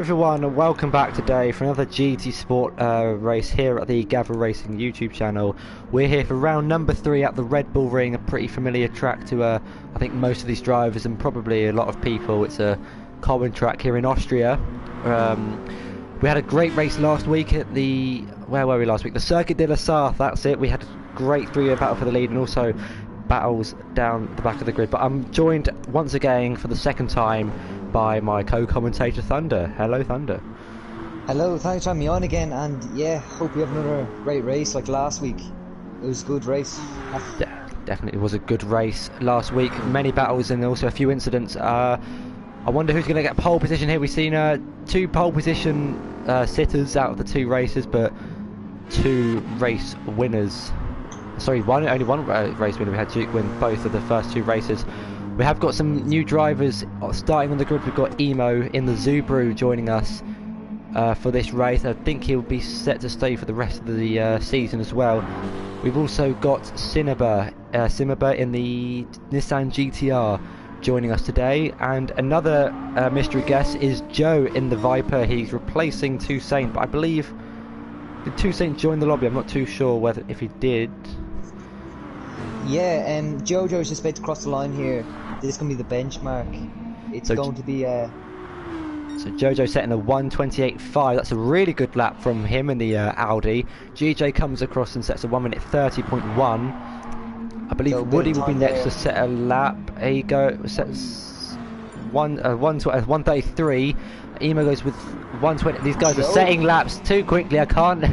Everyone, and welcome back today for another GT Sport race here at the Gavra Racing YouTube channel. We're here for round number 3 at the Red Bull Ring, a pretty familiar track to I think most of these drivers and probably a lot of people. It's a common track here in Austria. We had a great race last week at the, where were we last week? The Circuit de la Sarthe, that's it. We had a great three-way battle for the lead and also battles down the back of the grid. But I'm joined once again for the second time by my co-commentator Thunder. Hello Thunder. Hello, thanks for having me on again, and yeah, hope we have another great race like last week. It was a good race. Definitely was a good race last week. Many battles and also a few incidents. I wonder who's going to get pole position here. We've seen two pole position sitters out of the two races, but two race winners. Sorry, only one race winner. We had Duke win both of the first two races. We have got some new drivers starting on the grid. We've got Emo in the Subaru joining us for this race. I think he'll be set to stay for the rest of the season as well. We've also got Simba in the Nissan GTR joining us today, and another mystery guest is Joe in the Viper. He's replacing Toussaint, but I believe did Toussaint join the lobby? I'm not too sure if he did. Yeah, Jojo's just about to cross the line here. This is going to be the benchmark. It's going to be So Jojo setting a 1:28.5. That's a really good lap from him in the Audi. GJ comes across and sets a 1:30.1. I believe so Woody will be next to set a lap. There you go. Sets 1:33. Emo goes with 1:20. These guys are setting laps too quickly. I can't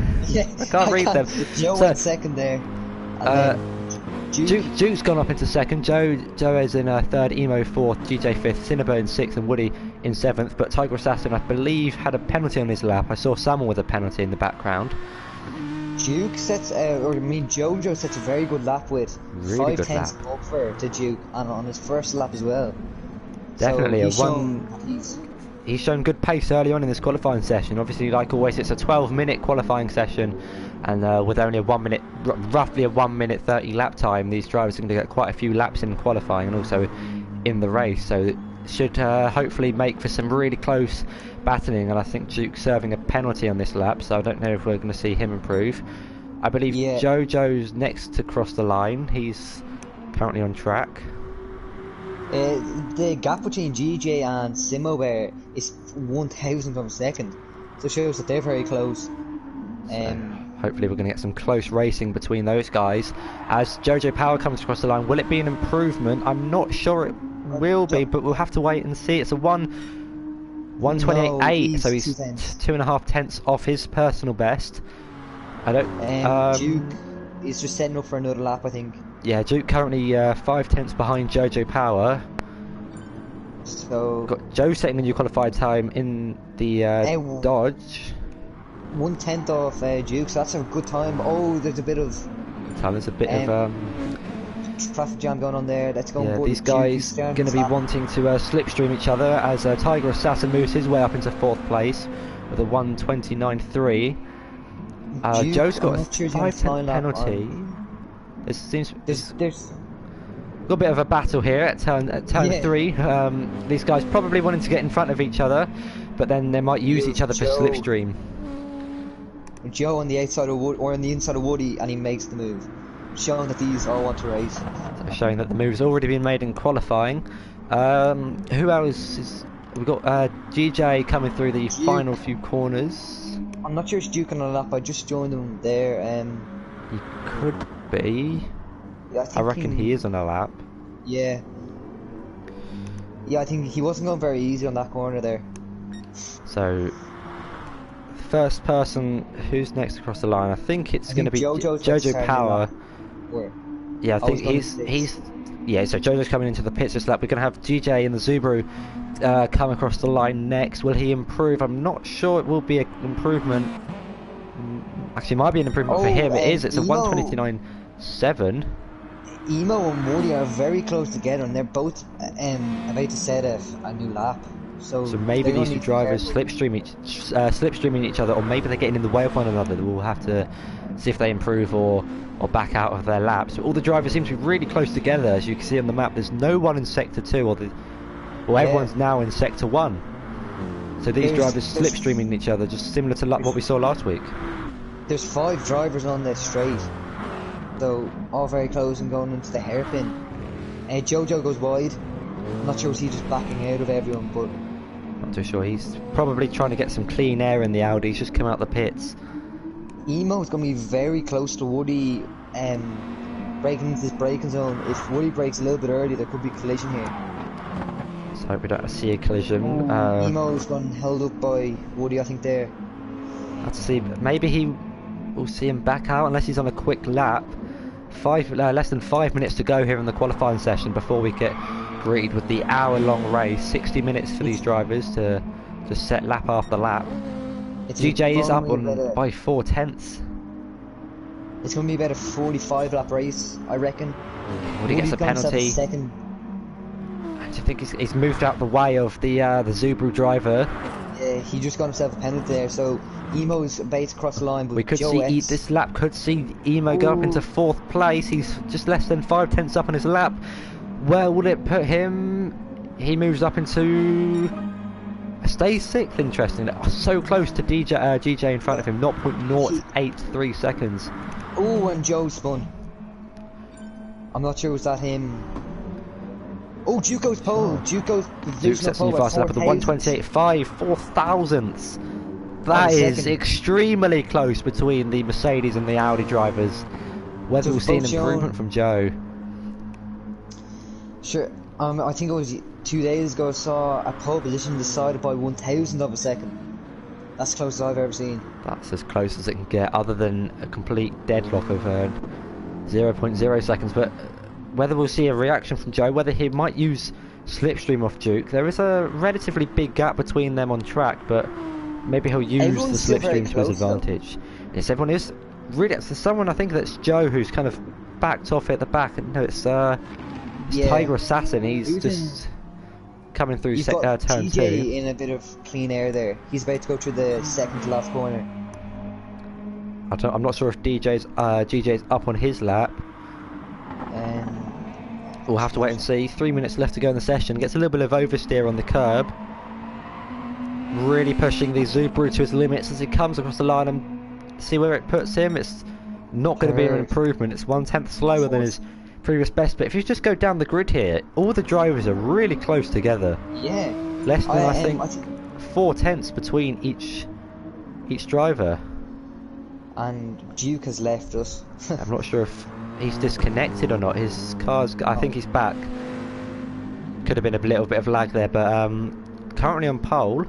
read them. Joe went second there. Duke's gone up into second. Joe is in third, Emo fourth, GJ fifth, Cinnaber in sixth, and Woody in seventh. But Tiger Assassin, I believe, had a penalty on his lap. I saw someone with a penalty in the background. Duke sets, Jojo sets a very good lap with really 5/10 over to Duke, and on his first lap as well. Definitely so he's shown good pace early on in this qualifying session. Obviously, like always, it's a 12-minute qualifying session, and with only roughly a 1:30 lap time, these drivers are going to get quite a few laps in qualifying and also in the race. So it should hopefully make for some really close battling. And I think Duke's serving a penalty on this lap, so I don't know if we're going to see him improve. I believe Jojo's next to cross the line. He's currently on track. The gap between GJ and Simo is 1,000 from a second, so it shows that they're very close. Hopefully we're going to get some close racing between those guys. As Jojo Power comes across the line, will it be an improvement? I'm not sure it will be, but we'll have to wait and see. It's a 1:28.8, so he's 2.5 tenths off his personal best. I don't. Duke is just setting up for another lap, I think. Yeah, Duke currently 5 tenths behind Jojo Power. So got Joe setting a new qualified time in the Dodge. 1/10 off Duke, so that's a good time. Oh, there's a bit of traffic jam going on there. Let's go. Yeah, these guys going to be wanting to slipstream each other as Tiger Assassin moves his way up into 4th place with a 1:29.3. Joe's got a 5-10 penalty. It seems there's got a bit of a battle here at turn 3. These guys probably wanting to get in front of each other, but then they might use each other for slipstream. Joe on the outside of Wood or on the inside of Woody, and he makes the move, showing that these all want to race. So showing that the move's already been made in qualifying. Who else is? We've got GJ coming through the final few corners. I'm not sure it's Duke on a lap. I just joined him there. He could be. Yeah, I reckon he is on a lap. Yeah. Yeah, I think he wasn't going very easy on that corner there. So, first person who's next across the line, I think it's going to be Jojo Power. Yeah, I think he's yeah. So Jojo's coming into the pits this lap. We're going to have GJ in the Subaru come across the line next. Will he improve? I'm not sure. It will be an improvement. Actually, it might be an improvement for him. It is. It's a 1:29.7. Emo and Woody are very close together, and they're both about to set a new lap. So maybe these two drivers slipstreaming each other, or maybe they're getting in the way of one another. We'll have to see if they improve or back out of their laps. But all the drivers seem to be really close together, as you can see on the map. There's no one in sector 2, everyone's now in sector 1. So these drivers slipstreaming each other, just similar to what we saw last week. There's 5 drivers on this straight, so all very close and going into the hairpin. Jojo goes wide. I'm not sure, is he just backing out of everyone, but not too sure. He's probably trying to get some clean air in the Audi. He's just come out the pits. Emo's going to be very close to Woody, breaking into this braking zone. If Woody brakes a little bit early, there could be a collision here. Let's hope we don't see a collision. Emo's gone held up by Woody, I think, there. Let's see. Maybe we'll see him back out unless he's on a quick lap. Less than 5 minutes to go here in the qualifying session before we get greeted with the hour-long race. 60 minutes for these drivers to set lap after lap. GJ is up by 4/10. It's going to be about a 45 lap race, I reckon. Woody gets a penalty. Second. I think he's moved out the way of the Subaru driver. Yeah, he just got himself a penalty there, so Emo's about to cross the line. But we could see this lap could see Emo go up into 4th place. He's just less than 5/10 up on his lap. Where would it put him? He moves up into stays 6th. Interesting. So close to GJ in front of him. 0.083 seconds. Oh, and Joe spun. I'm not sure, was that him? Oh, Duke goes pole. Duke sets a new fast lap at the 1:28.5, 4/1000ths. That is extremely close between the Mercedes and the Audi drivers. Whether we'll see an improvement from Joe. Sure. I think it was 2 days ago I saw a pole position decided by 1,000 of a second. That's the closest I've ever seen. That's as close as it can get, other than a complete deadlock of 0.0 seconds. But whether we'll see a reaction from Joe, whether he might use slipstream off Duke, there is a relatively big gap between them on track, but maybe he'll use the slipstream to his advantage. Yes, everyone is really. It's someone I think that's Joe who's kind of backed off at the back. No, it's Tiger Assassin. He's just coming through turn 2. TJ in a bit of clean air there. He's about to go through the second to last corner. I'm not sure if GJ's up on his lap. We'll have to wait and see. 3 minutes left to go in the session. Gets a little bit of oversteer on the curb. Really pushing the Subaru to his limits as he comes across the line, and see where it puts him. It's not going to be an improvement. It's 1/10 slower than his previous best. But if you just go down the grid here, all the drivers are really close together. Yeah. Less than I think 4/10 between each driver. And Duke has left us. I'm not sure if he's disconnected or not. His car's, I think he's back. Could have been a little bit of lag there, but currently on pole.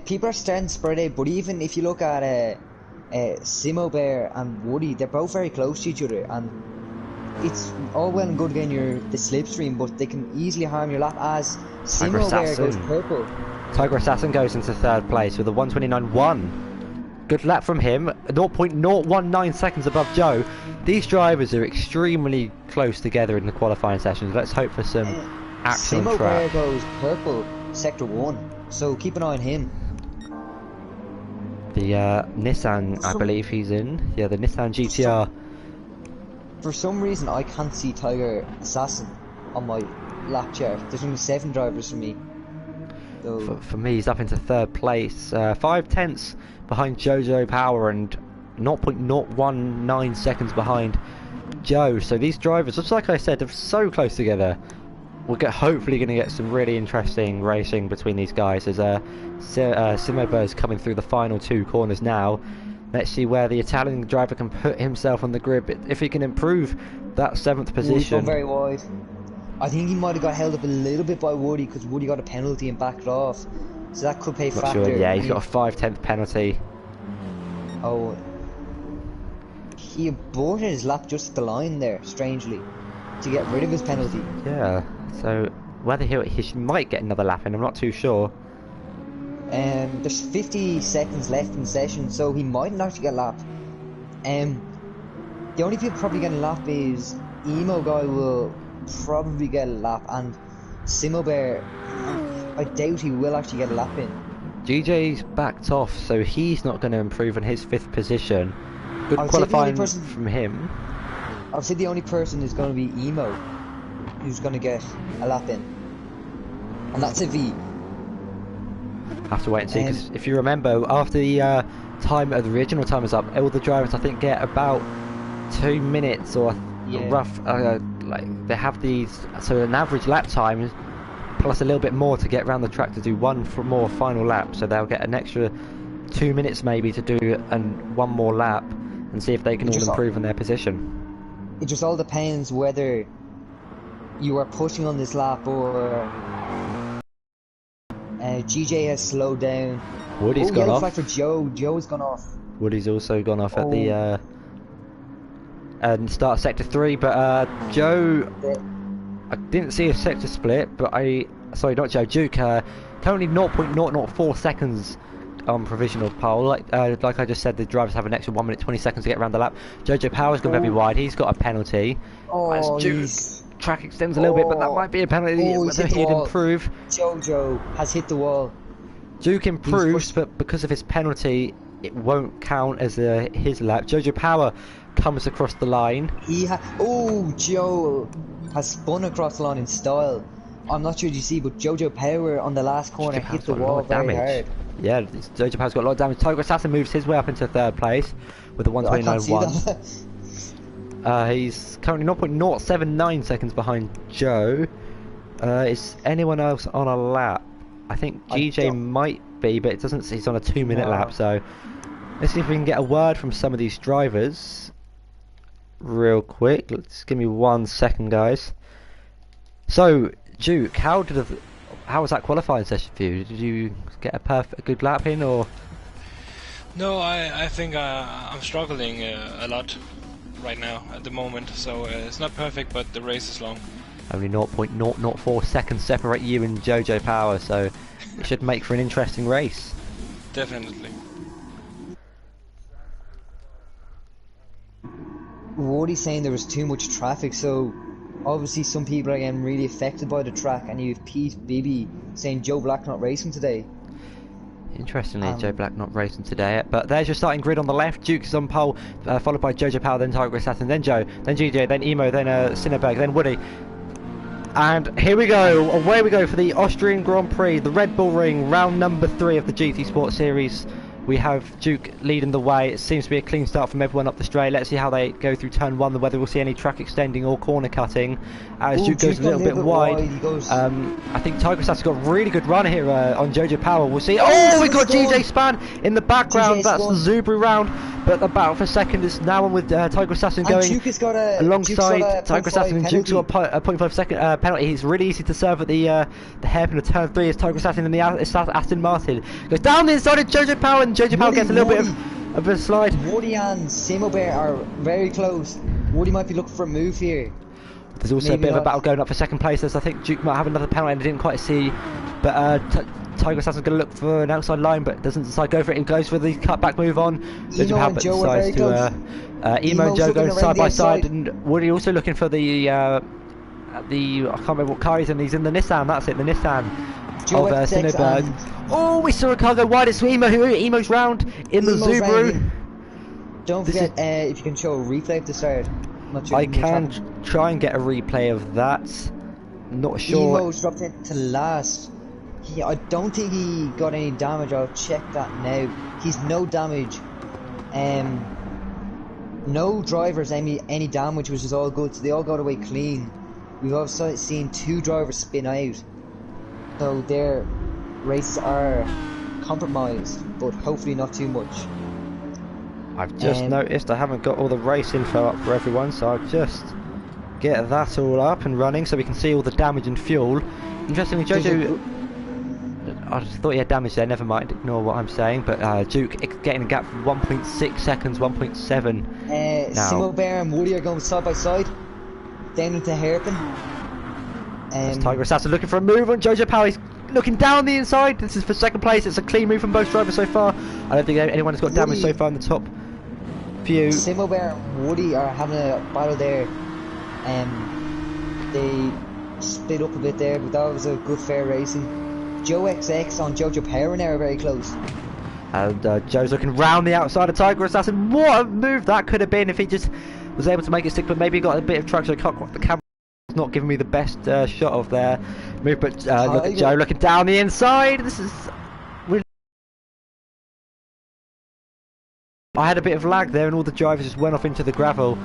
People are starting to spread out, but even if you look at Simo Bear and Woody, they're both very close to each other, and it's all well and good getting the slipstream, but they can easily harm your lap as Simo Bear goes purple. Tiger Assassin goes into 3rd place with a 1:29.1. Good lap from him, 0.019 seconds above Joe. These drivers are extremely close together in the qualifying sessions. Let's hope for some action on track. Simo Bear goes purple, sector 1, so keep an eye on him. The Nissan, I believe he's in. Yeah, the Nissan GTR. For some reason, I can't see Tiger Assassin on my lap chart. There's only 7 drivers for me. So for me, he's up into 3rd place. 5/10 behind Jojo Power and 0.019 seconds behind Joe. So these drivers, just like I said, are so close together. We're hopefully going to get some really interesting racing between these guys as Simo is coming through the final 2 corners now. Let's see where the Italian driver can put himself on the grid. If he can improve that 7th position. He's gone very wide. I think he might have got held up a little bit by Woody because Woody got a penalty and backed off. So that could pay factor. Sure, yeah, he's got a 5/10 penalty. Oh. He aborted his lap just at the line there, strangely, to get rid of his penalty. Yeah, so whether he might get another lap in, I'm not too sure. There's 50 seconds left in the session, so he mightn't actually get a lap. The only people probably getting a lap is Emo Guy will probably get a lap, and Simo Bear, I doubt he will actually get a lap in. GJ's backed off, so he's not going to improve in his 5th position. Good qualifying from him. I'd say the only person is going to be Emo who's going to get a lap in, and that's if he Have to wait and see, because if you remember, after the the original time is up, all the drivers I think get about 2 minutes or rough, like they have these, so an average lap time plus a little bit more to get around the track to do one more final lap, so they'll get an extra 2 minutes maybe to do one more lap and see if they can all improve on their position. It just all depends whether you are pushing on this lap or GJ has slowed down. Woody's gone off. Flag for Joe. Joe's gone off. Woody's also gone off at the start of sector 3, but Joe, I didn't see a sector split, but sorry, not Joe, Duke, currently 0.004 seconds on provisional pole. Like I just said, the drivers have an extra 1 minute 20 seconds to get around the lap. Jojo Power's gone very wide, he's got a penalty. Track extends a little bit, but that might be a penalty whether he'd improve. Jojo has hit the wall. Duke improves, but because of his penalty, it won't count as his lap. Jojo Power comes across the line. Joe has spun across the line in style. I'm not sure you see, but Jojo Power on the last corner hit the wall very hard. Yeah, Jojo Power's got a lot of damage. Tiger Assassin moves his way up into 3rd place with a 1:29.1. He's currently 0.079 seconds behind Joe. Is anyone else on a lap? I think GJ might be, but it doesn't. He's on a 2-minute lap, so let's see if we can get a word from some of these drivers real quick. Let's give me 1 second, guys. So, Duke, how was that qualifying session for you? Did you get a good lap in, or? No, I think I'm struggling a lot right now at the moment, so it's not perfect, but the race is long. Only 0.004 seconds separate you and Jojo Power, so it should make for an interesting race. Definitely. Woody's saying there was too much traffic, so obviously some people are getting really affected by the track, and you have Pete Bibby saying Joe Black not racing today. Interestingly, Joe Black not racing today, but there's your starting grid on the left. Duke is on pole, followed by Jojo Power, then Tiger Assassin, then Joe, then GJ, then Emo, then Cinnaberg, then Woody. And here we go, away we go for the Austrian Grand Prix, the Red Bull Ring, round number 3 of the GT Sport Series. We have Duke leading the way. It seems to be a clean start from everyone up the straight. Let's see how they go through turn 1, whether we'll see any track extending or corner cutting. As Duke goes a little bit wide. I think Tiger Assassin's got a really good run here on Jojo Power. We'll see. We've got GJ Span in the background. That's the Zubru round. But the battle for second is now on with Tiger Assassin going alongside Tiger Assassin, and Duke's got a 0.5 second penalty. He's really easy to serve at the hairpin of turn 3 as Tiger Assassin in the Aston Martin goes down the inside of Jojo Power, and Jojo Power gets a little bit of a slide. Woody and Simobert are very close. Woody might be looking for a move here. There's also a bit of a battle going up for second place, as I think Duke might have another penalty and I didn't quite see. But Tiger Assassin's going to look for an outside line, but doesn't decide to go for it. He goes for the cutback move on. Emo and Joe are very close. Emo and Joe going side by side, and Woody also looking for the I can't remember what car he's in. He's in the Nissan. That's it, the Nissan of Cinnaberg. We saw a car go wide. It's Emo's round in the Zubru. Don't forget if you can show a replay of the start. I can try and get a replay of that. Not sure. Emo's dropped into last. I don't think he got any damage. I'll check that now. He's no damage. No drivers any damage, which is all good. So they all got away clean. We've also seen 2 drivers spin out, so their races are compromised, but hopefully not too much. I've just noticed I haven't got all the race info up for everyone, so I'll just get that all up and running so we can see all the damage and fuel. Interestingly, Jojo, I just thought he had damage there, never mind, ignore what I'm saying, but Duke getting a gap from 1.6 seconds, 1.7 now. Simobert and Woody are going side by side, down into hairpin. Tiger Assassin looking for a move on Jojo Power. He's looking down the inside. This is for second place. It's a clean move from both drivers so far. I don't think anyone has got damage so far in the top few. Simobert and Woody are having a battle there. They split up a bit there, but that was a good fair racing. Joe XX on Jojo Power now are very close. And Joe's looking round the outside of Tiger Assassin. What a move that could have been if he just was able to make it stick, but maybe he got a bit of traction. So the camera's not giving me the best shot of their move, but look at Joe looking down the inside. This is I had a bit of lag there and all the drivers just went off into the gravel.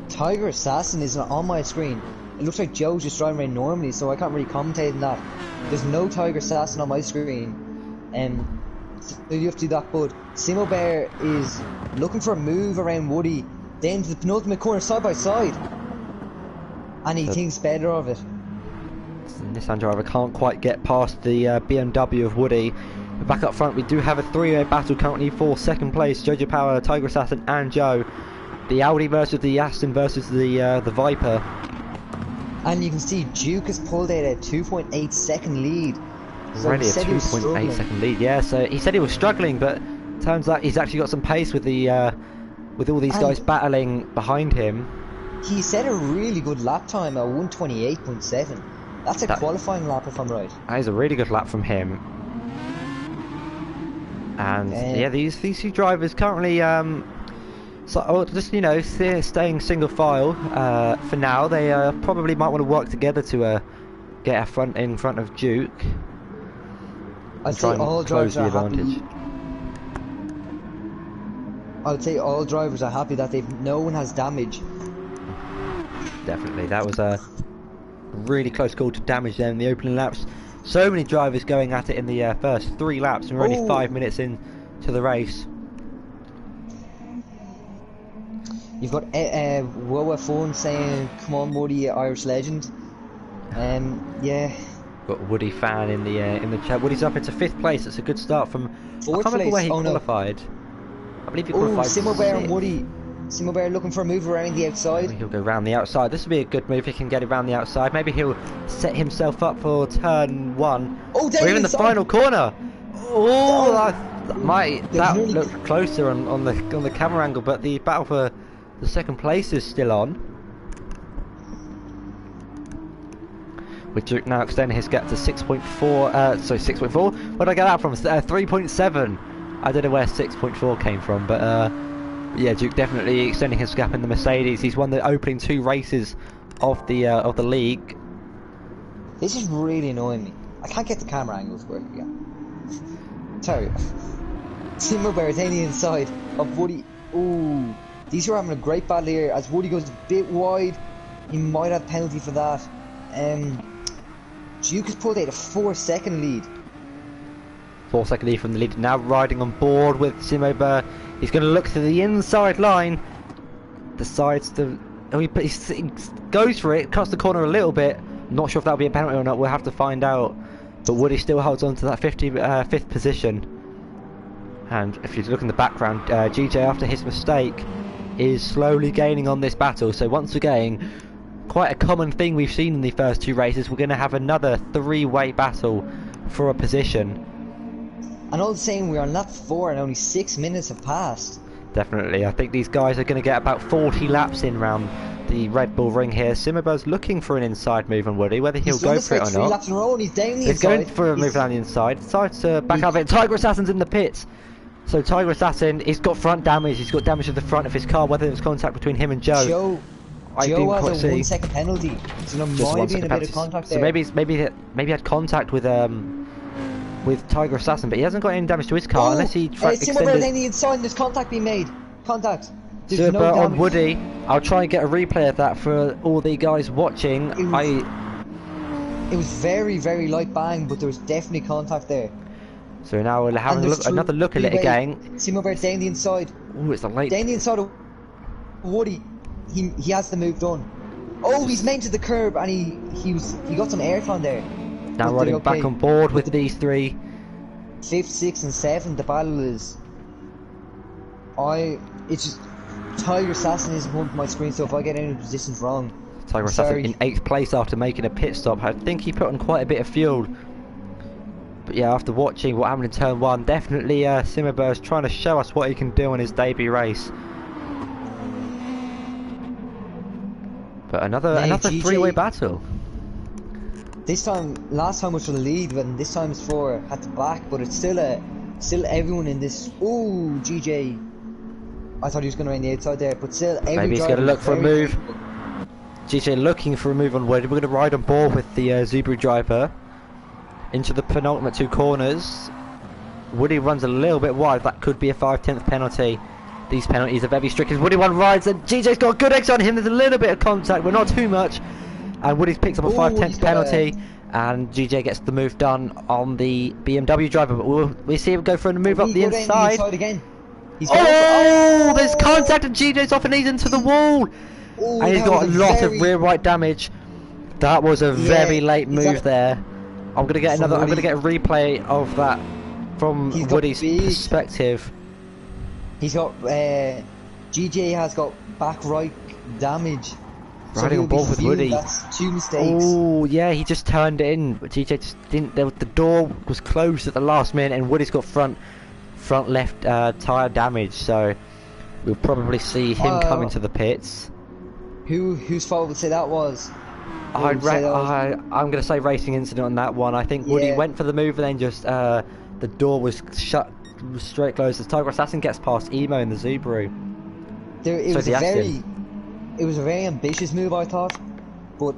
Tiger Assassin isn't on my screen. It looks like Joe's just driving around normally, so I can't really commentate on that. There's no Tiger Assassin on my screen. So you have to do that, but Simo Bear is looking for a move around Woody, down to the penultimate corner side by side. And he thinks better of it. The Nissan driver can't quite get past the BMW of Woody. But back up front we do have a three-way battle currently for second place. Jojo Power, Tiger Assassin and Joe. The Audi versus the Aston versus the Viper. And you can see Duke has pulled out a 2.8 second lead. So Already a 2.8 second lead, yeah. So he said he was struggling, but turns out he's actually got some pace with the with all these guys battling behind him. He set a really good lap time at 128.7. That's a qualifying lap if I'm right. That is a really good lap from him. And yeah, these two drivers currently just staying single file for now. They probably might want to work together to get in front of Duke. I'd say all drivers are happy. I'd say all drivers are happy that no one has damage. Definitely, that was a really close call to damage there in the opening laps. So many drivers going at it in the first 3 laps, and we're only 5 minutes into the race. You've got Woa Phone saying, "Come on, Woody, Irish legend." Yeah. Got Woody fan in the chat. Woody's up into 5th place. It's a good start from. Fourth I can't remember where he place. qualified. I believe he qualified. Simo Bear and Woody. Simo Bear looking for a move around the outside. He'll go around the outside. This will be a good move if he can get around the outside. Maybe he'll set himself up for turn 1. Oh, or even the final corner. Oh, that looked closer on the camera angle, but the battle for the second place is still on. With Duke now extending his gap to 6.4. Sorry, 6.4. Where did I get that from? 3.7. I don't know where 6.4 came from, but yeah, Duke definitely extending his gap in the Mercedes. He's won the opening 2 races of the league. This is really annoying me. I can't get the camera angles working again. Sorry. Simo Bear is on the inside of Woody. Ooh, these two are having a great battle here. As Woody goes a bit wide, he might have a penalty for that. Duke has pulled out a 4-second lead. 4-second lead from the lead. Now riding on board with Simo Bear. He's going to look to the inside line. Decides to. Oh, he goes for it. Cuts the corner a little bit. Not sure if that'll be a penalty or not. We'll have to find out. But Woody still holds on to that 5th position. And if you look in the background, GJ, after his mistake, is slowly gaining on this battle. So once again, quite a common thing we've seen in the first 2 races. We're going to have another 3-way battle for a position. And all the same, we are on lap 4 and only 6 minutes have passed. Definitely, I think these guys are going to get about 40 laps in round the Red Bull Ring here. Simo Bear's looking for an inside move on Woody, whether he'll go for it or not. 3 laps in a row and he's down the inside. He's going for a move down the inside. Decides to back out of it. Tiger Assassin's in the pits. So Tiger Assassin, he's got front damage. He's got damage to the front of his car. Whether it was contact between him and Joe, Joe has a 1-second penalty. So there might be a bit of contact there. So maybe he had contact with Tiger Assassin, but he hasn't got any damage to his car unless he extended. Simo Bear's on the inside. There's contact being made. Contact. There's no damage on Woody. I'll try and get a replay of that for all the guys watching. It was very, very light bang, but there was definitely contact there. So now we'll have another look at it again. Simo Bear down the inside. Oh, it's a late. Down the inside of Woody. He has the move done. Oh, he's meant to the curb, and he got some aircon there. Now riding back on board with these 3. 5th, 6th, and 7th. The battle is. It's just Tiger Assassin isn't on my screen, so if I get any positions wrong. Tiger Assassin in 8th place after making a pit stop. I think he put on quite a bit of fuel. But yeah, after watching what happened in turn 1, definitely Simo Bear is trying to show us what he can do in his debut race. But another 3-way battle. This time, last time was for the lead, and this time it's for at the back. But it's still everyone in this. Ooh, GJ. I thought he was going to run the outside there, but still every. Maybe he's going to look for a move. GJ looking for a move on Woody. We're going to ride on board with the Subaru driver into the penultimate 2 corners. Woody runs a little bit wide. That could be a 5/10 penalty. These penalties are very strict. As Woody one rides, and GJ's got a good exit on him. There's a little bit of contact, but not too much. And Woody's picks up a 5/10 penalty, and GJ gets the move done on the BMW driver. But we see him go for a move up the inside. Again. Oh, there's contact, and GJ's off and he's into the wall. Ooh, And he's got a lot of rear right damage. That was a very late move there. I'm gonna get another. I'm gonna get a replay of that from Woody's perspective. He's got GJ has got back right damage. Riding on board with Woody. That's 2 mistakes. Oh yeah, he just turned it in. But GJ just didn't. The door was closed at the last minute, and Woody's got front left tyre damage. So we'll probably see him coming to the pits. Whose fault would say that was? I'm going to say racing incident on that one. I think Woody went for the move and then just the door was shut, straight closed. As Tiger Assassin gets past Emo in the Subaru. It was a very ambitious move, I thought, but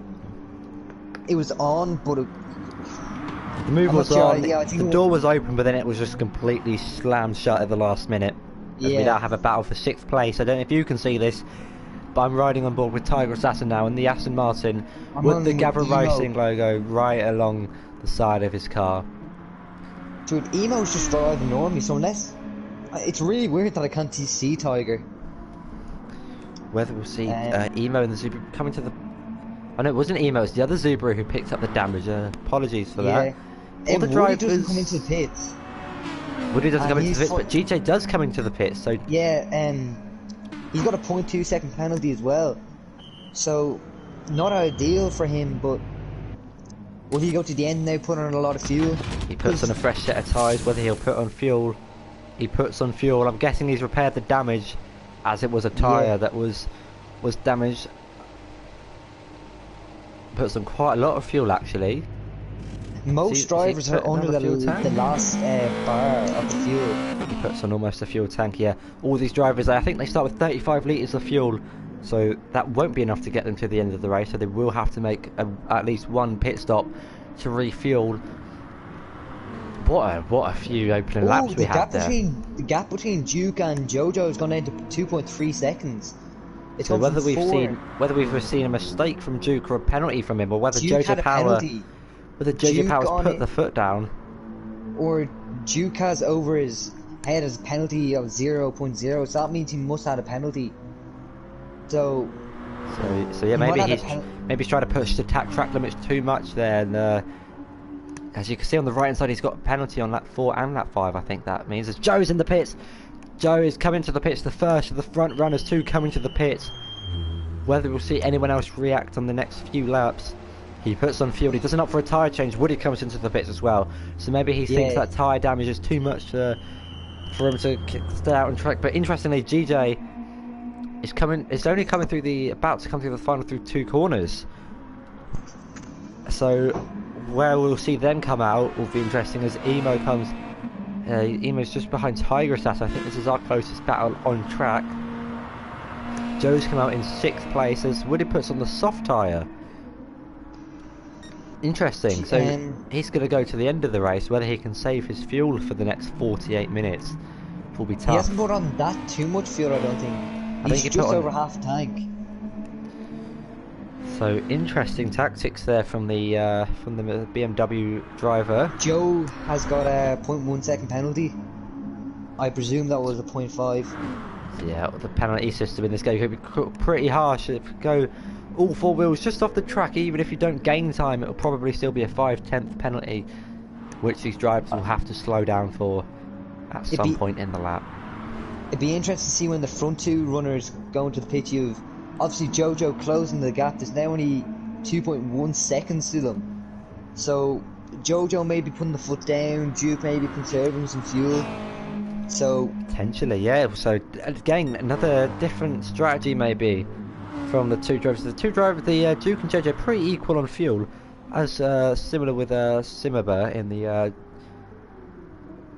it was on. But the move was on. The door was open, but then it was just completely slammed shut at the last minute. As we now have a battle for 6th place. I don't know if you can see this, but I'm riding on board with Tiger Assassin now in the Aston Martin with the Gavra Racing logo right along the side of his car. Dude, Emo's just driving normally, so unless... It's really weird that I can't see Tiger. Whether we'll see Emo in the Subaru coming to the... Oh no, it wasn't Emo, it's the other Subaru who picked up the damage. Apologies for that. All the drivers... Woody doesn't come into the pits. Woody doesn't come into the pits, but GJ does come into the pits, so... Yeah, he's got a 0.2 second penalty as well. So, not ideal for him, but... Will he go to the end now, put on a lot of fuel? He puts on a fresh set of tyres. Whether he'll put on fuel, he puts on fuel. I'm guessing he's repaired the damage, as it was a tyre that was damaged. Puts on quite a lot of fuel actually. Most drivers are under the last bar of the fuel. He puts on almost a fuel tank, yeah. All these drivers, I think they start with 35 litres of fuel, so that won't be enough to get them to the end of the race, so they will have to make at least one pit stop to refuel. What a few opening laps we had there. The gap between Duke and Jojo has gone down to 2.3 seconds. So whether we've seen a mistake from Duke or a penalty from him, or whether Jojo Power's put the foot down, or Duke has over his head as a penalty of 0.0, so that means he must have had a penalty. So yeah, maybe he's trying to push the track limits too much there, and as you can see on the right hand side, he's got a penalty on lap 4 and lap 5. I think that means as Joe's in the pits. Joe is coming to the pits, the first of the front runners to coming to the pits. Whether we'll see anyone else react on the next few laps. He puts on fuel, he doesn't opt for a tyre change. Woody comes into the pits as well, so maybe he thinks that tyre damage is too much for him to stay out on track. But interestingly, GJ is only coming through about to come through the final through 2 corners. So where we'll see them come out will be interesting as Emo comes. Emo's just behind Tiger Assassin. I think this is our closest battle on track. Joe's come out in 6th place as Woody puts on the soft tyre. Interesting. So he's going to go to the end of the race. Whether he can save his fuel for the next 48 minutes will be tough. He hasn't put on that too much fuel, I don't think. He's just over half a tank. So interesting tactics there from the BMW driver. Joe has got a 0.1 second penalty. I presume that was a 0.5. Yeah, the penalty system in this game could be pretty harsh. If you go all 4 wheels just off the track, even if you don't gain time, it'll probably still be a 5/10 penalty, which these drivers will have to slow down for at some point in the lap. It'd be interesting to see when the front 2 runners go into the pit. You've obviously Jojo closing the gap. There's now only 2.1 seconds to them. So Jojo may be putting the foot down, Duke may be conserving some fuel. So potentially, yeah. So again, another different strategy maybe from the 2 drivers. The Duke and Jojo pretty equal on fuel, as similar with Simaba in the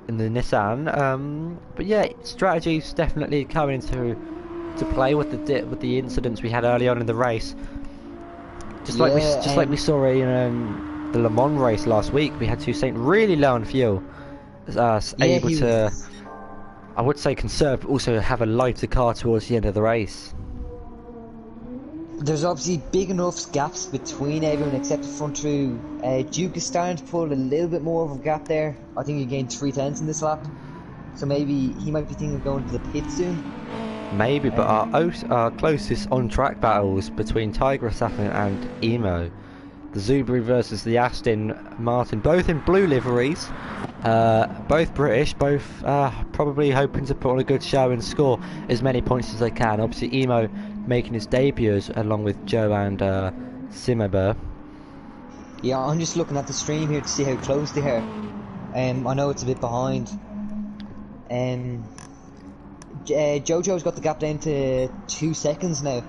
Nissan. But yeah, strategies definitely coming into play with the incidents we had early on in the race. Just like we saw in the Le Mans race last week, we had Toussaint really low on fuel, able to I would say conserve, but also have a lighter car towards the end of the race. There's obviously big enough gaps between everyone except the front two. Duke is starting to pull a little bit more of a gap there. I think he gained 3 tenths in this lap. So maybe he might be thinking of going to the pit soon. Maybe, but our closest on-track battles between Tiger Assassin and Emo, the Subaru versus the Aston Martin, both in blue liveries, both British, both probably hoping to put on a good show and score as many points as they can. Obviously Emo making his debuts along with Joe and Simmerber. Yeah, I'm just looking at the stream here to see how close they are. I know it's a bit behind. Jojo's got the gap down to 2 seconds now,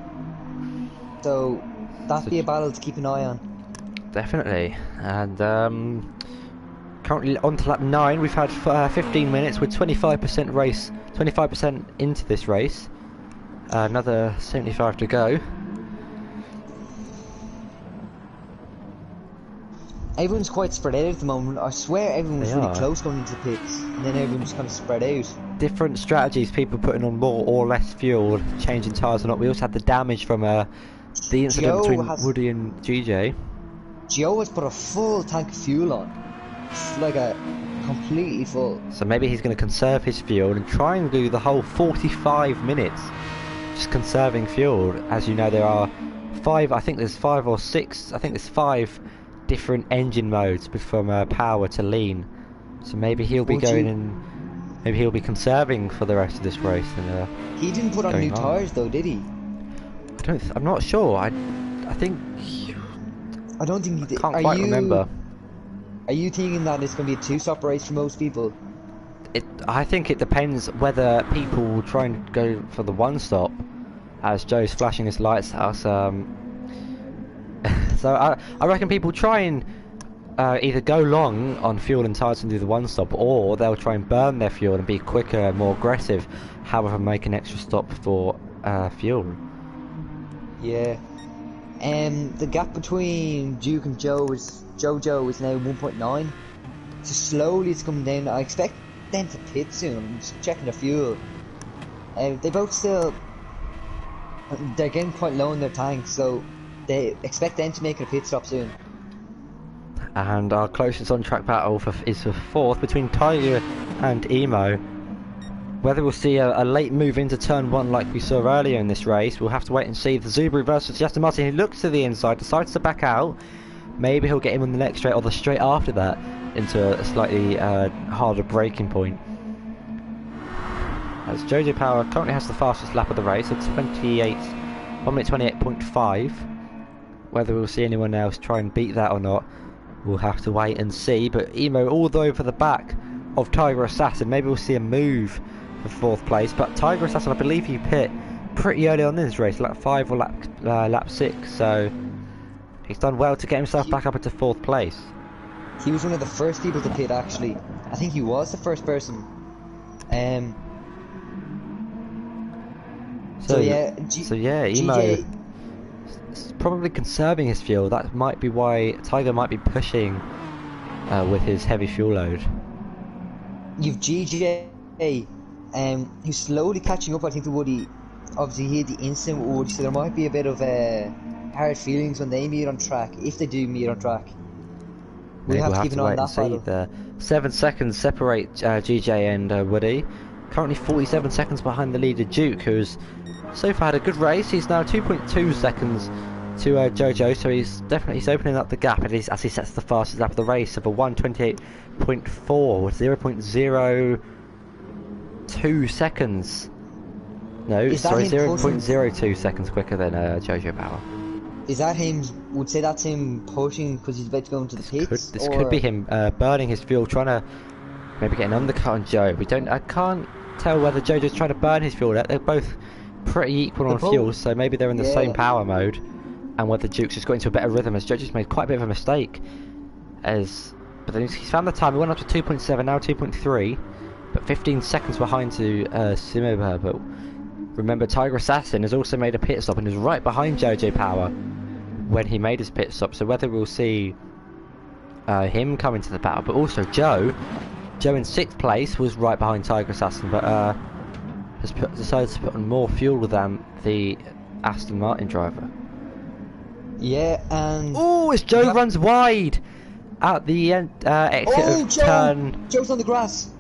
so that'd be a battle to keep an eye on. Definitely. And currently on to lap 9. We've had 15 minutes with 25% into this race. Another 75 to go. Everyone's quite spread out at the moment. I swear everyone was They really are. close going into the pits, and then everyone's kind of spread out. Different strategies, people putting on more or less fuel, changing tyres or not. We also had the damage from the incident between Woody and GJ. Joe has put a full tank of fuel on. It's like a completely full. So maybe he's going to conserve his fuel and try and do the whole 45 minutes just conserving fuel. As you know, there are 5, I think there's 5 or 6, I think there's 5 different engine modes from power to lean. So maybe he'll be maybe he'll be conserving for the rest of this race. And he didn't put on new tyres though, did he? I'm not sure. I think. I don't think he did. Can't quite remember. Are you thinking that it's going to be a 2-stop race for most people? I think it depends whether people will try and go for the 1-stop, as Joe's flashing his lights at us. So I reckon people try and either go long on fuel and tyres and do the 1-stop, or they'll try and burn their fuel and be quicker and more aggressive, however make an extra stop for fuel. Yeah. The gap between Duke and Jojo is now 1.9. So slowly it's coming down. I expect them to pit soon. I'm just checking the fuel. They both still... They're getting quite low in their tanks, so they expect them to make a pit stop soon. And our closest on-track battle is for 4th between Tiger and Emo. Whether we'll see a late move into turn 1 like we saw earlier in this race, we'll have to wait and see. The Subaru versus the Aston Martin, he looks to the inside, decides to back out. Maybe he'll get him on the next straight or the straight after that into a slightly harder braking point. As Jojo Power currently has the fastest lap of the race at 1 minute 28.5. Whether we'll see anyone else try and beat that or not, we'll have to wait and see. But Emo all the way over the back of Tiger Assassin. Maybe we'll see a move for 4th place. But Tiger Assassin, I believe he pit pretty early on in this race, lap 5 or lap 6. So he's done well to get himself back up into 4th place. He was one of the first people to pit, actually. I think he was the first person. So yeah, Emo is probably conserving his fuel. That might be why Tiger might be pushing with his heavy fuel load. You've GJ, who's slowly catching up. I think to Woody. Obviously, he had the incident with Woody, so there might be a bit of hard feelings when they meet on track, if they do meet on track. We'll have to keep an eye on that battle. 7 seconds separate GJ and Woody. Currently 47 seconds behind the leader Duke, who's so far had a good race. He's now 2.2 seconds to Jojo, so he's opening up the gap as he sets the fastest lap of the race of a 1:28.4 with 0.02 seconds. No, sorry, 0.02 seconds quicker than Jojo Power. Is that him? Would say that's him pushing because he's about to go into the pits? This could be him burning his fuel, trying to maybe get an undercut on Joe. I can't tell whether Jojo's trying to burn his fuel. They're both pretty equal on fuel, so maybe they're in the same power mode. And whether Duke's just got into a better rhythm, as Jojo's made quite a bit of a mistake. But then he's found the time. He went up to 2.7, now 2.3, but 15 seconds behind to Simoba. But remember, Tiger Assassin has also made a pit stop and is right behind Jojo Power when he made his pit stop. So whether we'll see him come into the battle, but also Joe Joe in 6th place was right behind Tiger Assassin, but decided to put on more fuel than the Aston Martin driver. Yeah, and... Oh, as Joe runs wide at the end, exit of turn... Joe's on the grass.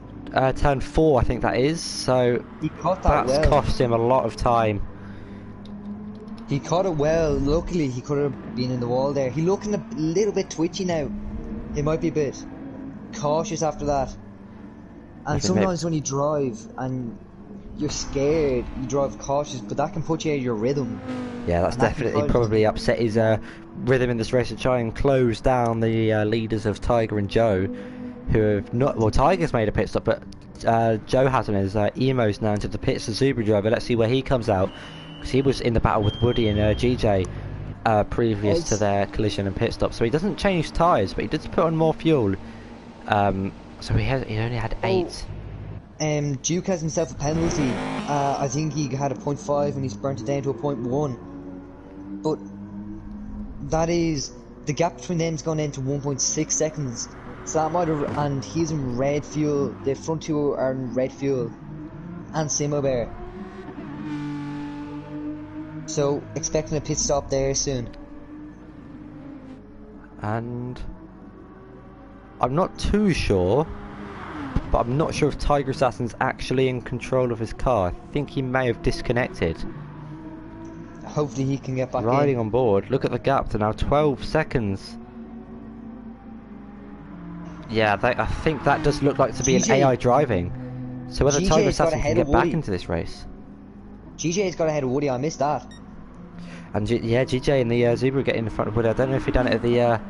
Turn 4, I think that is, so he caught that that's well. cost him a lot of time. He caught it well. Luckily, he could have been in the wall there. He's looking a little bit twitchy now. He might be a bit cautious after that. And sometimes when you drive and you're scared, you drive cautious, but that can put you out of your rhythm. Yeah, that's definitely probably upset his rhythm in this race to try and close down the leaders of Tiger and Joe, who have not... Well, Tiger's made a pit stop, but Joe hasn't. His Emo's now into the pits, the Subaru driver. Let's see where he comes out, because he was in the battle with Woody and GJ previous to their collision and pit stop. So he doesn't change tyres, but he does put on more fuel. So he only had 8. Duke has himself a penalty. I think he had a 0.5 and he's burnt it down to a 0.1. But that is... The gap between them's gone down to 1.6 seconds. So that might have... And he's in red fuel. The front two are in red fuel. And Simo Bear. So, expecting a pit stop there soon. And... I'm not too sure, but I'm not sure if Tiger Assassin's actually in control of his car. I think he may have disconnected. Hopefully he can get back Riding in. on board. Look at the gap to now 12 seconds. Yeah, I think that does look like to be an AI driving. So whether Tiger Assassin can get back into this race. GJ's got ahead of Woody, I missed that. And yeah, GJ and the Zebra get in front of Woody. I don't know if he done it at the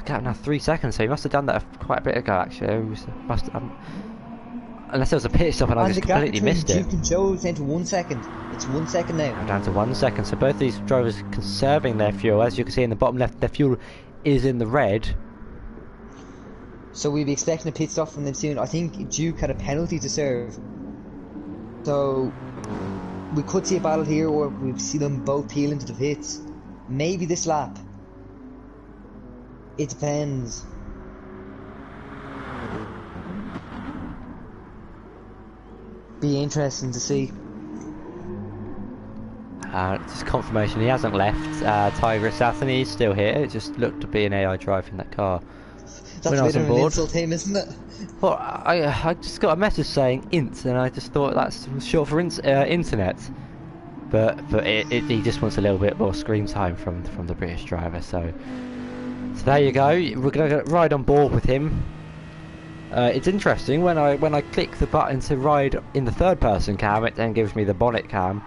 gap now 3 seconds, so he must have done that quite a bit ago actually. Unless there was a pit stop and I just completely missed it. Duke and Joe is down to 1 second. It's 1 second now. Down to 1 second, so both these drivers conserving their fuel. As you can see in the bottom left, their fuel is in the red. So we'll be expecting a pit stop from them soon. I think Duke had a penalty to serve. So we could see a battle here, or we'll see them both peel into the pits. Maybe this lap. It depends. Be interesting to see. Just confirmation, he hasn't left. Tiger Assassin, he's still here. It just looked to be an AI driving that car. That's a bit of an insult to him, isn't it? Well, I just got a message saying int, and I just thought that's short for internet. But he just wants a little bit more screen time from the British driver. So there you go. We're gonna ride on board with him. It's interesting when I click the button to ride in the third person cam, it then gives me the bonnet cam.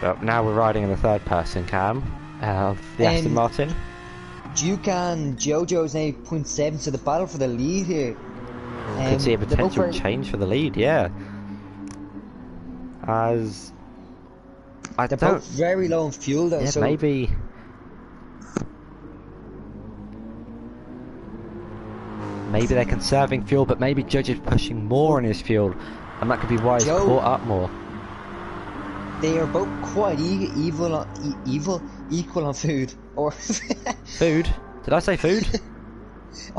But now we're riding in the third person cam of the Aston Martin. Duke and Jojo's now 0.7, so the battle for the lead here. Could see a potential change for the lead, yeah. As they're both very low on fuel though, yeah, so maybe they're conserving fuel, but maybe Judge is pushing more on his fuel, and that could be why he's caught up more. They are both quite equal on food. Or food? Did I say food?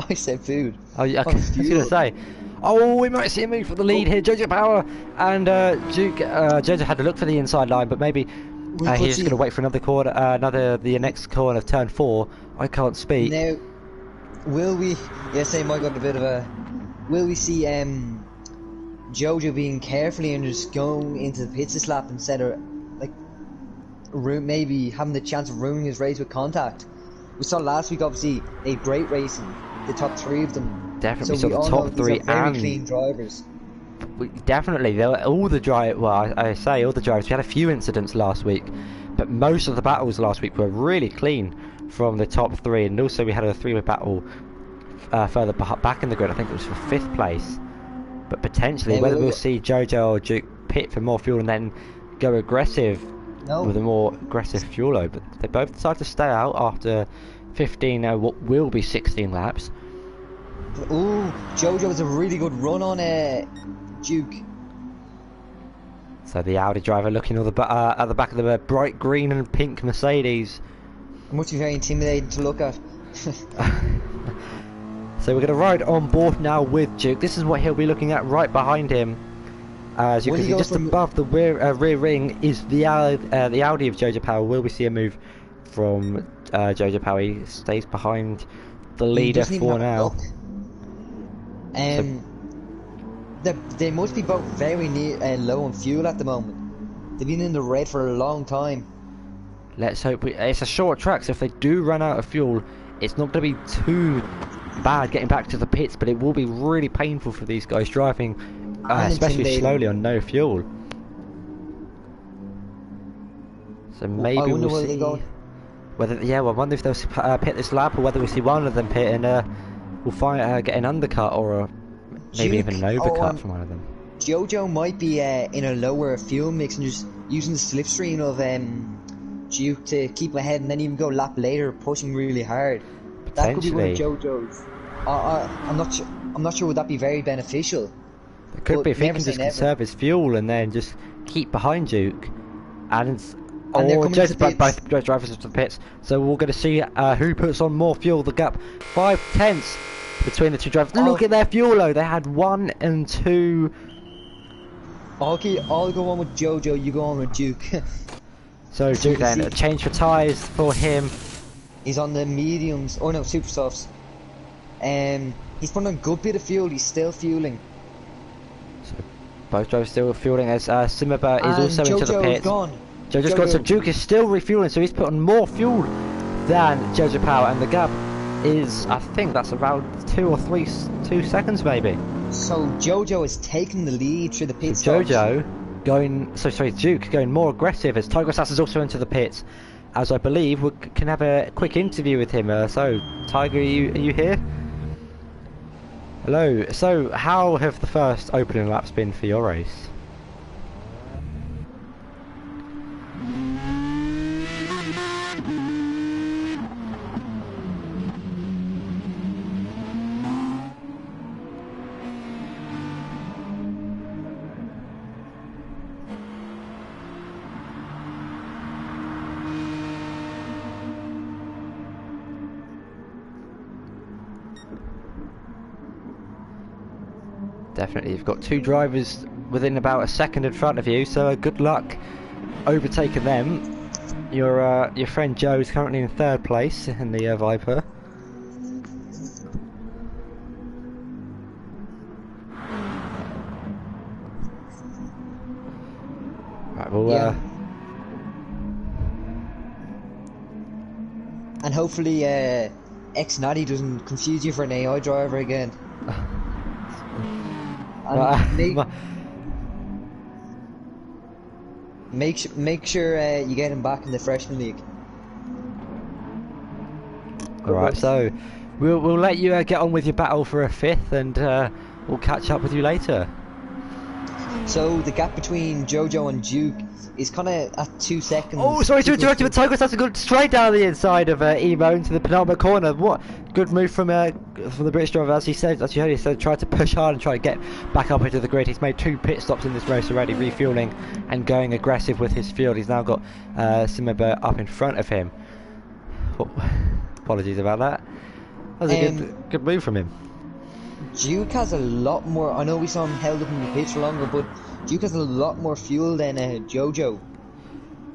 I said food. Oh yeah, I was gonna say. Oh, we might see a move for the lead here. Jojo Power and Duke. Jojo had to look for the inside line, but maybe he's just gonna wait for another corner, the next corner of turn 4. I can't speak. Now, will we? Yes, I might got a bit of a. Will we see Jojo being carefully and just going into the pits to slap instead of maybe having the chance of ruining his race with contact? We saw last week, obviously, they had great racing, the top 3 of them. Definitely, so the top 3 very clean drivers. Definitely, all the drivers. Well, I say all the drivers. We had a few incidents last week, but most of the battles last week were really clean from the top 3, and also we had a 3-way battle further back in the grid. I think it was for 5th place. But potentially, whether we'll see Jojo or Duke pit for more fuel and then go aggressive with a more aggressive fuel load. But they both decided to stay out after 15, what will be 16 laps. Ooh, Jojo was a really good run on Duke. So the Audi driver looking at the back of the bright green and pink Mercedes. It must be very intimidating to look at. So we're going to ride on board now with Duke. This is what he'll be looking at right behind him. As you can see, just above the rear ring is the Audi of Jojo Power. Will we see a move from Jojo Power? He stays behind the leader for now. They must be both very low on fuel at the moment. They've been in the red for a long time. Let's hope it's a short track, so if they do run out of fuel, it's not going to be too bad getting back to the pits, but it will be really painful for these guys driving, especially slowly on no fuel. So maybe we'll see whether, I wonder if they'll pit this lap, or whether we see one of them pit and we'll find get an undercut or maybe even an overcut from one of them. Jojo might be in a lower fuel mix and just using the slipstream of Duke to keep ahead, and then even go a lap later, pushing really hard. That could be one of Jojo's. I'm not sure would that be very beneficial. It could be if he can just conserve his fuel and then just keep behind Duke, and just both drivers into the pits. So we're going to see who puts on more fuel. The gap 5/10 between the two drivers. Look at their fuel though. They had 1 and 2. I'll go on with Jojo. You go on with Duke. So Duke then a change for tyres for him. He's on the mediums, or no, super softs. He's putting on a good bit of fuel. He's still fueling. So both drivers still fueling as Simaba is also into the pit. Jojo's gone. So Duke is still refueling. So he's putting more fuel than Jojo Power, and the gap is, I think that's around 2 seconds maybe. So Jojo is taking the lead through the pit stops. Duke going more aggressive as Tiger Sass is also into the pits. As I believe we can have a quick interview with him. So Tiger, are you here? Hello. So how have the first opening laps been for your race? Definitely, you've got two drivers within about a second in front of you, so good luck overtaking them. Your friend Joe is currently in 3rd place in the Viper. Right, well, and hopefully X-Natty doesn't confuse you for an AI driver again. Make sure you get him back in the freshman league. Alright, so we'll let you get on with your battle for a 5th, and we'll catch up with you later. So the gap between Jojo and Duke is kind of at 2 seconds. Oh, sorry to interrupt you, but Tiger has gone straight down the inside of Emo into the penultimate corner. What good move from the British driver, as you heard, he said tried to push hard and try to get back up into the grid. He's made 2 pit stops in this race already, refueling and going aggressive with his fuel. He's now got Simaba up in front of him. Oh, apologies about that. That was a good move from him. Duke has a lot more. I know we saw him held up in the pits for longer, but Duke has a lot more fuel than Jojo.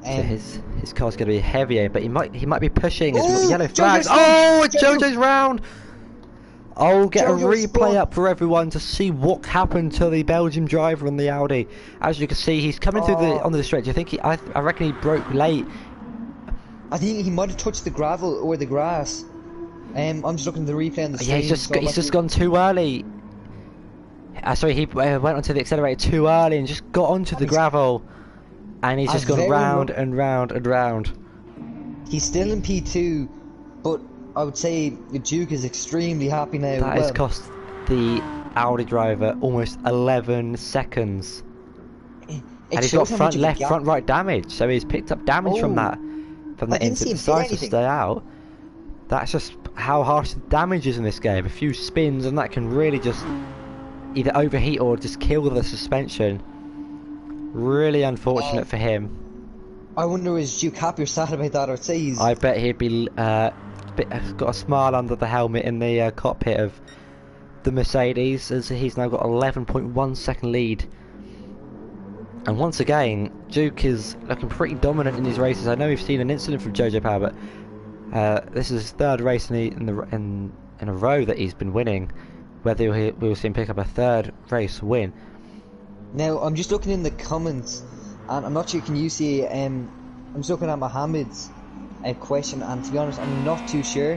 So his car's going to be heavier, but he might be pushing his yellow flags. Oh, Jojo's round. I'll get Jojo's a replay up for everyone to see what happened to the Belgian driver on the Audi. As you can see, he's coming through onto the stretch. I reckon he broke late. I think he might have touched the gravel or the grass. I'm just looking at the replay on the screen. Yeah, he's just gone too early. Sorry, he went onto the accelerator too early and just got onto the gravel, and he's just gone round and round and round. He's still in P2, but I would say the Duke is extremely happy now. That has cost the Audi driver almost 11 seconds. And he's got front left, front right damage, so he's picked up damage from that incident. Decides to stay out. That's just how harsh the damage is in this game. A few spins and that can really just either overheat or just kill the suspension. Really unfortunate for him. I wonder, is Duke happy or sad about that? I'd say he's... I bet he'd be has got a smile under the helmet in the cockpit of the Mercedes, as he's now got 11.1 second lead. And once again, Duke is looking pretty dominant in these races. I know we've seen an incident from Jojo Power, but this is his third race in a row that he's been winning. Whether we'll see him pick up a third race win. Now, I'm just looking in the comments, and I'm not sure, can you see, I'm just looking at Mohammed's question, and to be honest, I'm not too sure.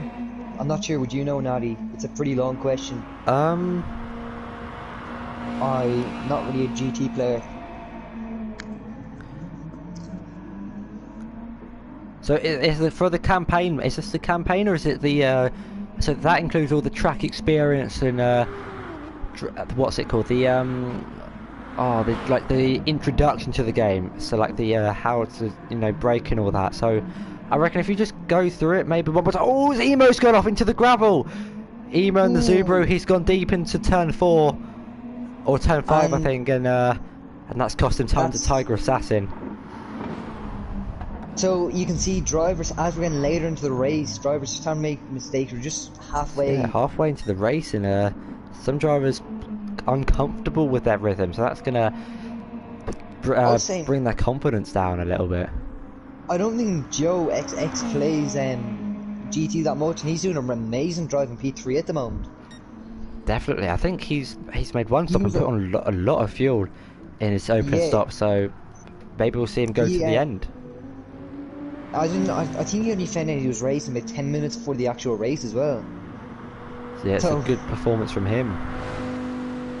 I'm not sure, would you know, Nadi? It's a pretty long question. I'm not really a GT player. So is it for the campaign? Is this the campaign, or is it the? So that includes all the track experience and what's it called? The like the introduction to the game. So like the how to brake and all that. So I reckon if you just go through it, maybe one more time. Oh, Emo's gone off into the gravel. Emo and the Subaru, he's gone deep into turn 4 or turn 5, I think, and that's cost him time to Tiger Assassin. So you can see drivers, as we're getting later into the race, drivers start making mistakes. We're just halfway. Yeah, halfway into the race, and some drivers uncomfortable with their rhythm, so that's gonna bring their confidence down a little bit. I don't think Joe XX plays GT that much, and he's doing an amazing driving P3 at the moment. Definitely, I think he's made one stop and put on a lot of fuel in his open stop, so maybe we'll see him go to the end. I think he only found out he was racing about 10 minutes before the actual race as well. So yeah, it's a good performance from him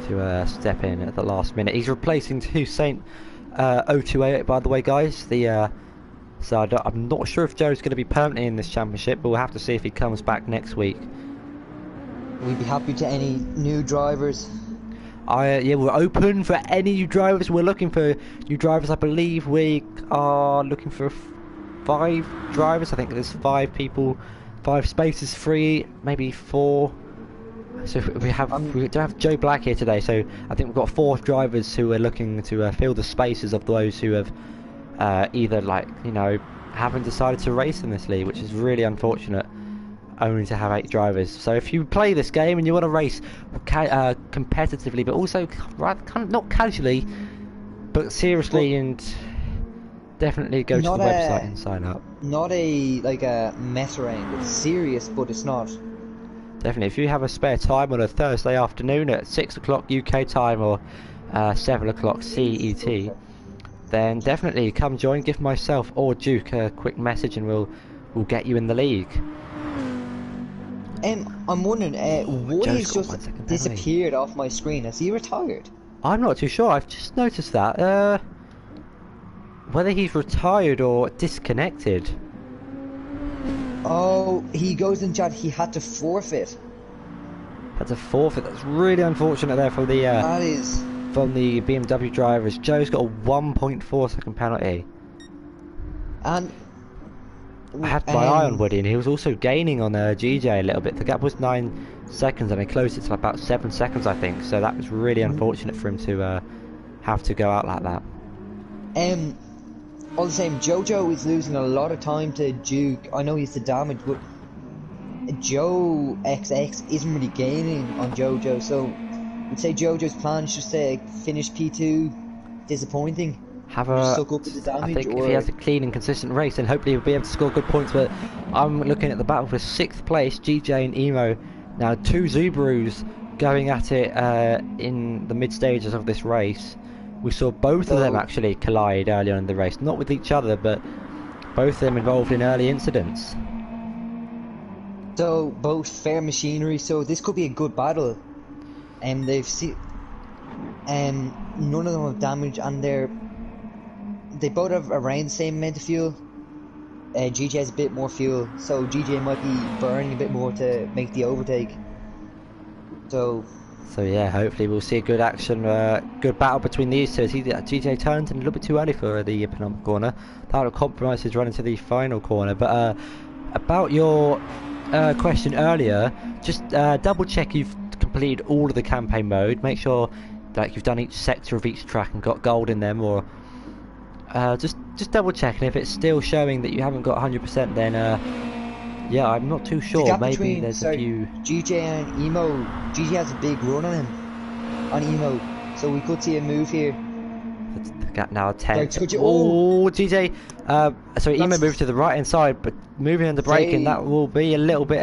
to step in at the last minute. He's replacing Saint 0288, by the way, guys. So I'm not sure if Joe's going to be permanently in this championship, but we'll have to see if he comes back next week. We'd be happy to any new drivers. Yeah, we're open for any new drivers. We're looking for new drivers. I believe we are looking for 5 drivers. I think there's 5 people, 5 spaces free, maybe 4. So we don't have Joe Black here today, so I think we've got 4 drivers who are looking to fill the spaces of those who have either haven't decided to race in this league, which is really unfortunate, only to have 8 drivers. So if you play this game and you want to race competitively, but also not casually, but seriously, and definitely go to the website and sign up. Not a mess around. It's serious, but it's not. Definitely, if you have a spare time on a Thursday afternoon at 6 o'clock UK time or 7 o'clock CET, then definitely come join. Give myself or Duke a quick message, and we'll get you in the league. I'm wondering, Woody's just disappeared off my screen. Has he retired? I'm not too sure. I've just noticed that. Whether he's retired or disconnected. Oh, he goes in chat. He had to forfeit. Had to forfeit. That's really unfortunate there for the. That is. From the BMW drivers. Joe's got a 1.4 second penalty. And I had my eye on Woody, and he was also gaining on GJ a little bit. The gap was 9 seconds, and they closed it to about 7 seconds, I think. So that was really unfortunate for him to have to go out like that. All the same, Jojo is losing a lot of time to Duke. I know he's the damage, but Joe XX isn't really gaining on Jojo, so I'd say Jojo's plan is just to finish P2 disappointing. Suck up to the damage, I think if he has a clean and consistent race, then hopefully he'll be able to score good points. But I'm looking at the battle for 6th place, GJ and Emo. Now 2 Subarus going at it in the mid stages of this race. We saw both of them actually collide earlier in the race, not with each other, but both of them involved in early incidents. So both fair machinery, so this could be a good battle. They've seen, none of them have damage, and they both have around the same amount of fuel. GJ has a bit more fuel, so GJ might be burning a bit more to make the overtake. So yeah, hopefully we'll see a good action, good battle between these two. GJ turned in a little bit too early for the penultimate corner. That will compromise his run into the final corner. But about your question earlier, just double check you've completed all of the campaign mode. Make sure that you've done each sector of each track and got gold in them, or just double check, and if it's still showing that you haven't got 100%, then Yeah, I'm not too The sure. gap Maybe between, there's sorry, a few. GJ and Emo. GJ has a big run on him, on Emo, so we could see a move here. The gap now 10. Right, could you- Oh, GJ. Sorry, Emo That's- moved to the right hand side, but moving on the braking, that will be a little bit.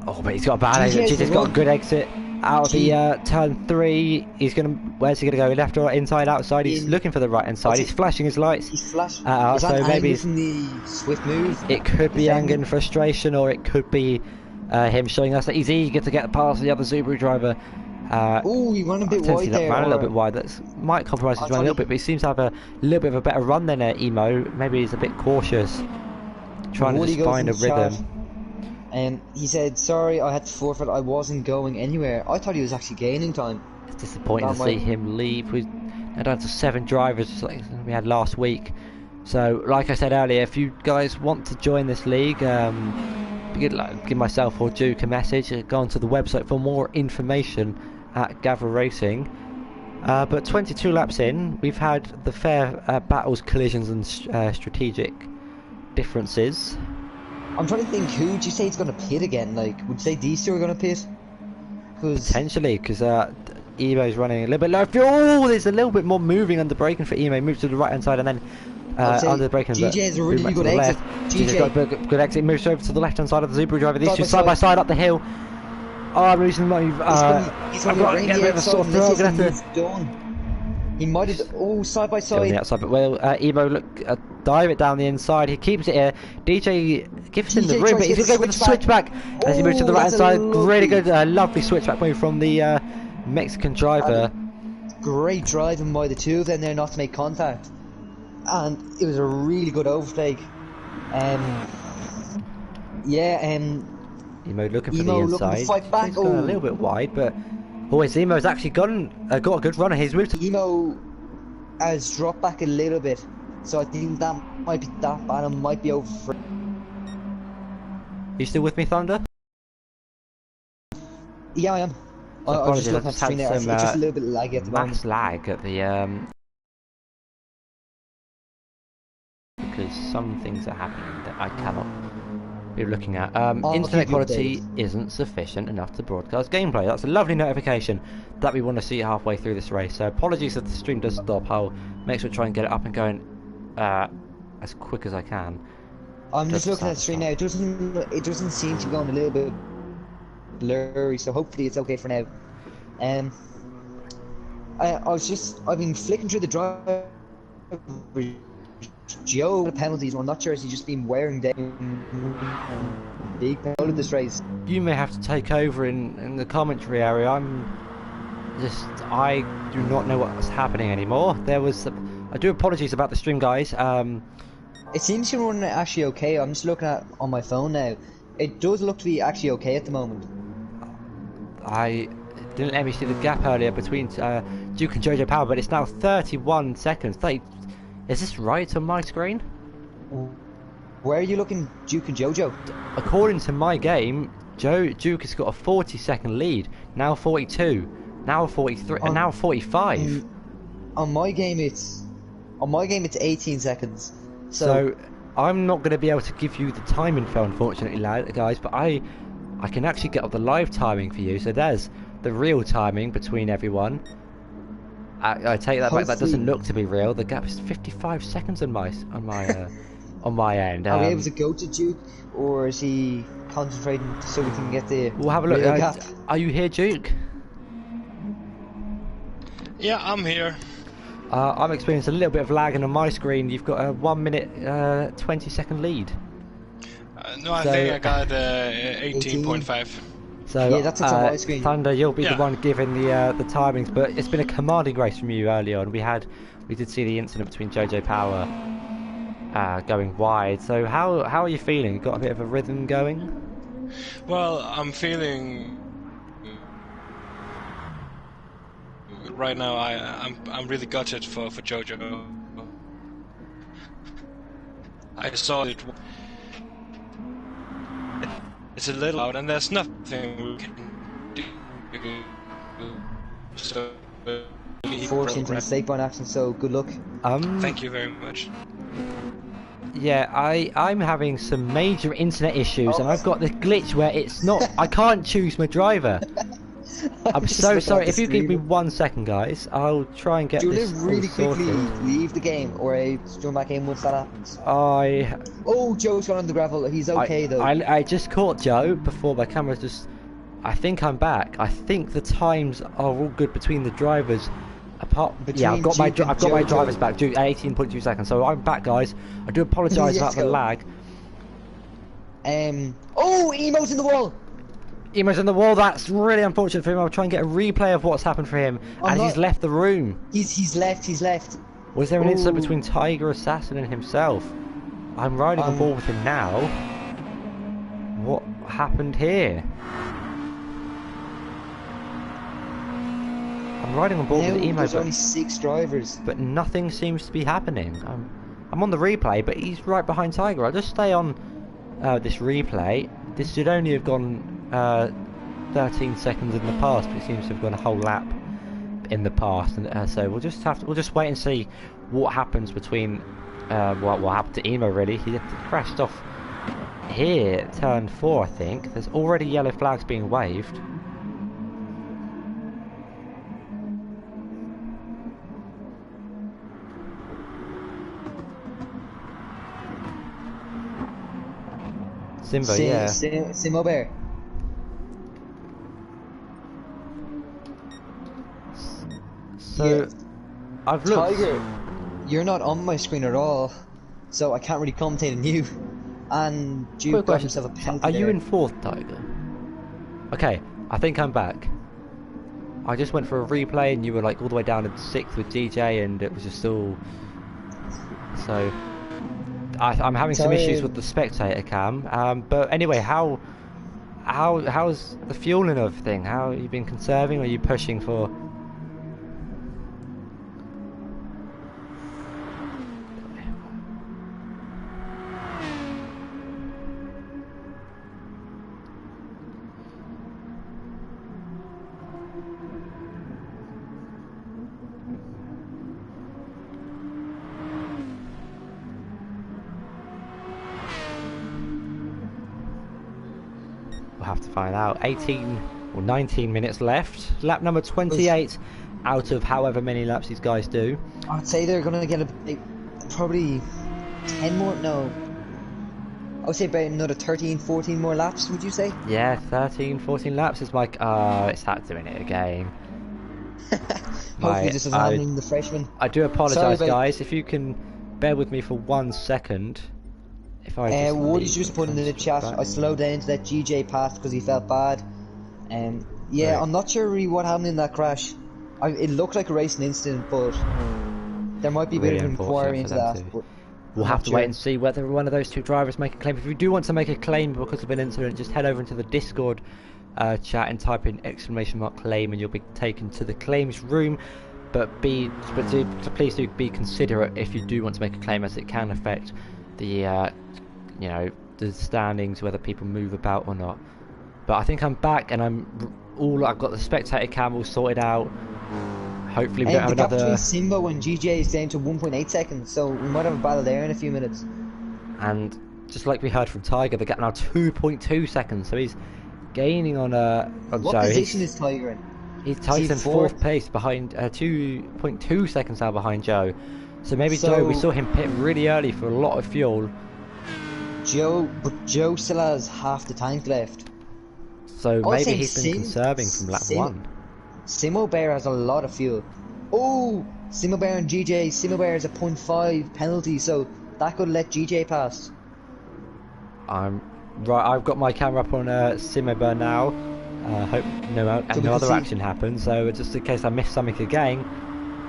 Oh, but he's got a bad exit. GJ 's the GJ's got a run. good exit out of the turn 3. He's gonna. Where's he gonna go? Left or right, inside, outside? He's looking for the right hand side. He's flashing his lights. He's flashed. Is So that maybe anger from the swift move? it could be Defending? anger and frustration, or it could be him showing us that he's eager to get past the other Subaru driver. Oh, he ran a bit Tends to wide there. ran a little or- bit wide. That might compromise his I'll run a tell little you- bit, but he seems to have a little bit of a better run than Emo. Maybe he's a bit cautious, trying to Woody just goes find a in the rhythm. chat, he said, sorry, I had to forfeit, I wasn't going anywhere. I thought he was actually gaining time. It's disappointing That to see might- him leave. We're now down to 7 drivers, just like we had last week. So, like I said earlier, if you guys want to join this league, give myself or Duke a message. Go onto the website for more information at Gavra Racing. But 22 laps in, we've had the fair battles, collisions, and strategic differences. I'm trying to think, who would you say is going to pit again? Like, would you say these two are going to pit? Because Potentially, because Emo's running a little bit low. Oh, there's a little bit more moving under braking for Emo. Moves to the right hand side and then under the braking. GJ has a really move back good to the exit. left. GJ's got a good exit. Moves over to the left hand side of the Subaru driver. These Side two by side by side. side up the hill. Oh, I'm losing the move. he's I've going to got to bring get a the bit of a outside, sore and throat. I'm this going to have is to done. He might have, side by go on the side. outside, but Emo dive it down the inside. He keeps it here. DJ gives him the DJ room, tries but to he's get going to go the for the switchback as he moves to the right hand that's a side. Really lovely- good, lovely switchback move from the Mexican driver. Great driving by the two of them there not to make contact. And it was a really good overtake. Emo looking for Emo the looking to inside. fight back. He's gone a little bit wide, but Emo's actually got a good runner. He's moved to. Emo has dropped back a little bit. So I think that might be that bad and might be over for... You still with me, Thunder? Yeah, I am. I was just looking at the screen there. It's some just a little bit laggy at the moment. mass lag at the because some things are happening that I cannot be looking at. I'll Internet keep you quality updated. isn't sufficient enough to broadcast gameplay. That's a lovely notification that we want to see halfway through this race. So apologies if the stream does stop. I'll make sure to try and get it up and going as quick as I can. I'm just looking at the Just screen now. It doesn't seem to be going a little bit blurry, so hopefully it's okay for now. I've been flicking through the drive. Joe, the penalties. I'm not sure if he's just been wearing down big penalty of this race. You may have to take over in the commentary area. I do not know what's happening anymore. I do apologies about the stream, guys. It seems to run actually okay. I'm just looking at on my phone now. It does look to be actually okay at the moment. I didn't let me see the gap earlier between Duke and Jojo Power, but it's now 31 seconds. Is this right on my screen? Where are you looking, Duke and Jojo? According to my game, Duke has got a 40-second lead. Now 42, now 43, and now 45. On my game, it's 18 seconds. So I'm not going to be able to give you the time info, unfortunately, guys. But I can actually get up the live timing for you. So there's the real timing between everyone. I take that back. That doesn't look to be real. The gap is 55 seconds on my on my end. Are we able to go to Duke, or is he concentrating so we can get the? We'll have a look. real gap? Are you here, Duke? Yeah, I'm here. I'm experiencing a little bit of lagging on my screen. You've got a 1 minute 20-second lead. No, I think I got 18.5. So Yeah, that's what's on my screen. Thunder, you'll be the Yeah. one giving the timings, but it's been a commanding race from you early on. We did see the incident between Jojo Power going wide. So how are you feeling? You got a bit of a rhythm going? Well, I'm feeling right now. I'm really gutted for Jojo. I saw it. It's a little out, and there's nothing we can do. So, Forced into mistake by an accident. So good luck. thank you very much. Yeah, I'm having some major internet issues, and Oh. I've got this glitch where it's not. I can't choose my driver. I'm just so looking sorry. at the If you give me stream. 1 second, guys, I'll try and get Do you want this to all really quickly sorted. leave the game, or join back in once that happens? I, Oh, Joe's gone on the gravel. He's I, okay though. I just caught Joe before my camera just. I think I'm back. I think the times are all good between the drivers. Apart, yeah, I've Between got my Duke and I've got my Jojo. drivers back. Duke 18.2 seconds. So I'm back, guys. I do apologise about Let's the go. lag. Oh, Emo's in the wall. Emo's on the wall. That's really unfortunate for him. I'll try and get a replay of what's happened for him as he's left the room. He's left. He's left. Was there an incident Ooh. between Tiger Assassin and himself? I'm riding on board with him now. What happened here? I'm riding on board Now with Emo, there's only 6 drivers. but nothing seems to be happening. I'm on the replay, but he's right behind Tiger. I'll just stay on this replay. This should only have gone 13 seconds in the past, but it seems to have gone a whole lap in the past. And so we'll just wait and see what happens between what happened to Emo. Really, he crashed off here at turn 4, I think. There's already yellow flags being waved. Simba, yeah. Simo Bear. So, Yeah. I've looked. Tiger, you're not on my screen at all, so I can't really commentate on you. And Duke Quick got question. himself a penalty Are you there. in 4th, Tiger? Okay, I think I'm back. I just went for a replay and you were like all the way down in 6th with DJ and it was just all... So... I'm having some issues with the spectator cam, but anyway, how's the fueling of thing? How have you been conserving, or are you pushing for? We'll have to find out. 18 or 19 minutes left. Lap number 28 out of however many laps these guys do. I'd say they're gonna get probably 10 more. No, I would say about another 13, 14 more laps. Would you say? Yeah, 13, 14 laps. It's like, it's that doing it again. Hopefully this doesn't happen in the freshman. I do apologise, Sorry, guys. If you can bear with me for 1 second. If I Woody's just put in the chat. I slowed down to that GJ path because he felt bad. Yeah, Right. I'm not sure really what happened in that crash. It looked like a racing incident, but there might be a bit of Really an inquiry into unfortunate for that. them But We'll I'm have not to sure. wait and see whether one of those two drivers make a claim. If you do want to make a claim because of an incident, just head over into the Discord chat and type in !claim and you'll be taken to the claims room. But please do be considerate if you do want to make a claim, as it can affect the the standings, whether people move about or not. But I think I'm back and I've got the spectator cam all sorted out. Hopefully we don't have the gap another. between Simba and GJ is down to 1.8 seconds, so we might have a battle there in a few minutes. And just like we heard from Tiger, the gap now 2.2 seconds, so he's gaining on What Joe. position is Tiger in? He's Tiger's in fourth? 4th place, behind 2.2 seconds now behind Joe. So maybe Joe, we saw him pit really early for a lot of fuel. But Joe still has half the tank left. So I'll maybe say he's been conserving from lap 1. Simo Bear has a lot of fuel. Oh, Simo Bear and GJ. Simo Bear has a 0.5 penalty, so that could let GJ pass. Right, I've got my camera up on Simba now. Hope no other action happens. So just in case I miss something again,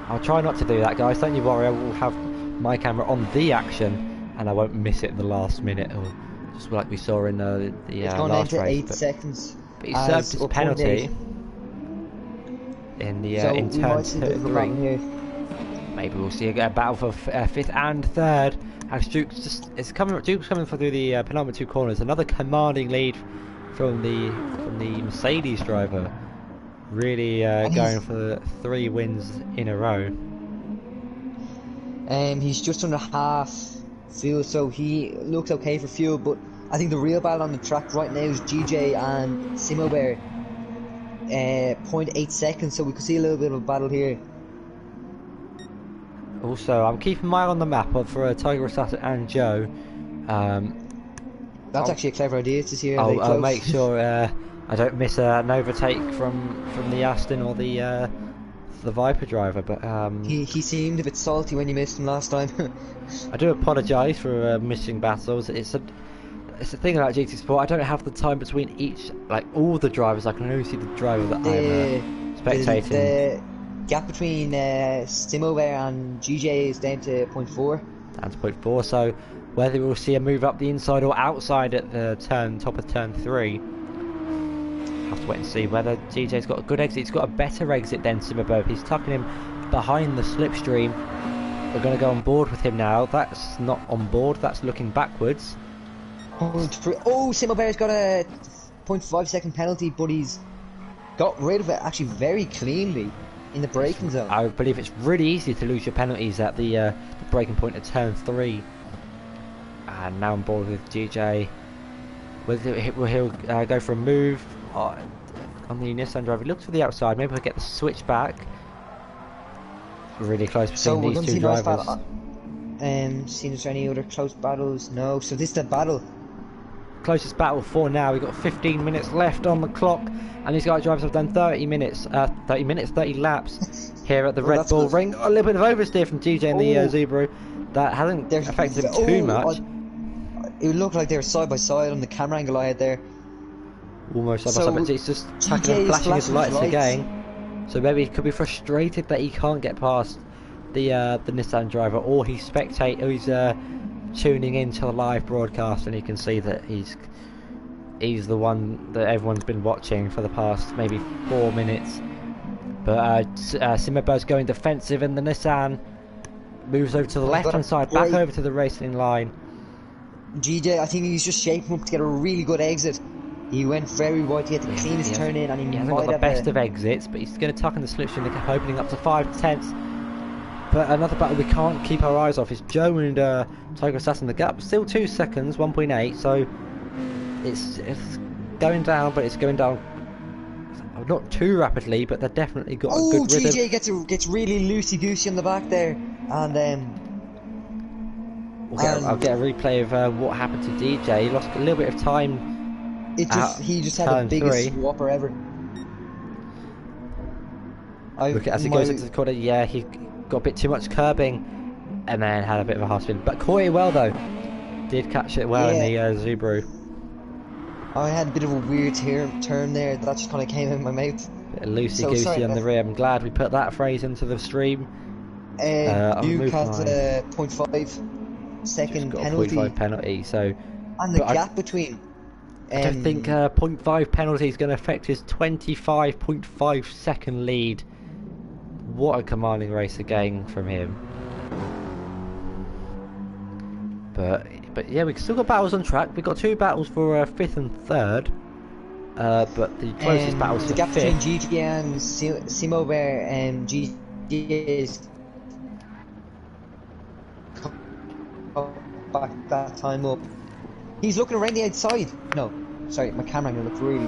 I'll try not to do that, guys. Don't you worry. I will have my camera on the action, and I won't miss it in the last minute, or just like we saw in the It's gone down last to race. 8 seconds. But he served his penalty in the So in we turn might see a bit of a 3. battle here. Maybe we'll see a battle for 5th and 3rd. As Duke's coming through the penultimate 2 corners. Another commanding lead from the Mercedes driver. Really going for the 3 wins in a row. He's just under half fuel, so he looks okay for fuel. But I think the real battle on the track right now is GJ and Simo Bear. 0.8 seconds, so we could see a little bit of a battle here. Also, I'm keeping my eye on the map for Tiger Assassin and Joe. That's actually a clever idea to see. I'll make sure I don't miss an overtake from the Aston or the Viper driver. But he seemed a bit salty when you missed him last time. I do apologise for missing battles. It's the thing about GT Sport. I don't have the time between each, like all the drivers. I can only see the driver that I'm spectating. The gap between Simo Bear and GJ is down to 0.4. Down to 0.4. So whether we'll see a move up the inside or outside at the top of turn 3, have to wait and see whether GJ's got a good exit. He's got a better exit than Simo Bear. He's tucking him behind the slipstream. We're going to go on board with him now. That's not on board. That's looking backwards. Oh, Simo Bear's got a 0.5 second penalty, but he's got rid of it actually very cleanly in the braking zone. I believe it's really easy to lose your penalties at the braking point at turn 3. And now on board with GJ. Whether he'll go for a move on the Nissan driver. He looks for the outside. Maybe we'll get the switch back. Really close between these two drivers. Seeing is there any other close battles? No. So this is the battle. Closest battle for now. We've got 15 minutes left on the clock, and these guys drivers have done 30 laps here at the Red Bull Ring. A little bit of oversteer from GJ and the Subaru. That hasn't affected him too much. It looked like they were side by side on the camera angle I had there. Almost side by side, but it's just attacking and flashing his lights again. So maybe he could be frustrated that he can't get past the Nissan driver, or he's tuning into the live broadcast and he can see that he's the one that everyone's been watching for the past maybe 4 minutes. But Simo Bear's going defensive, and the Nissan moves over to the left hand side, back over to the racing line. GJ, I think he's just shaping up to get a really good exit. He went very wide to get the cleanest turn in, and he hasn't got the best of exits, but he's going to tuck in the slipstream, the gap opening up to 5 tenths. But another battle we can't keep our eyes off is Joe and Tiger Assassin. The gap still 2 seconds, 1.8, so it's going down, but it's going down not too rapidly, but they've definitely got a good rhythm. GJ gets really loosey-goosey on the back there, and I'll get a replay of what happened to DJ. He lost a little bit of time. He just had the biggest swapper ever. Look as he goes into the corner, yeah, he got a bit too much curbing and then had a bit of a hard spin, but caught it well though. Did catch it well in the Subaru. I had a bit of a weird turn there that just kind of came in my mouth. Bit of loosey-goosey on the rear. I'm glad we put that phrase into the stream. You got a 0.5 second penalty. 0.5 penalty, so... And the gap between... I don't think 0.5 penalty is going to affect his 25.5 second lead. What a commanding race again from him. But yeah, we've still got battles on track. We've got 2 battles for 5th and 3rd. But the closest battles the for gap 5th. between GG and Simo Bear and GG is back that time up. He's looking around the outside. No, sorry, my camera angle looked really.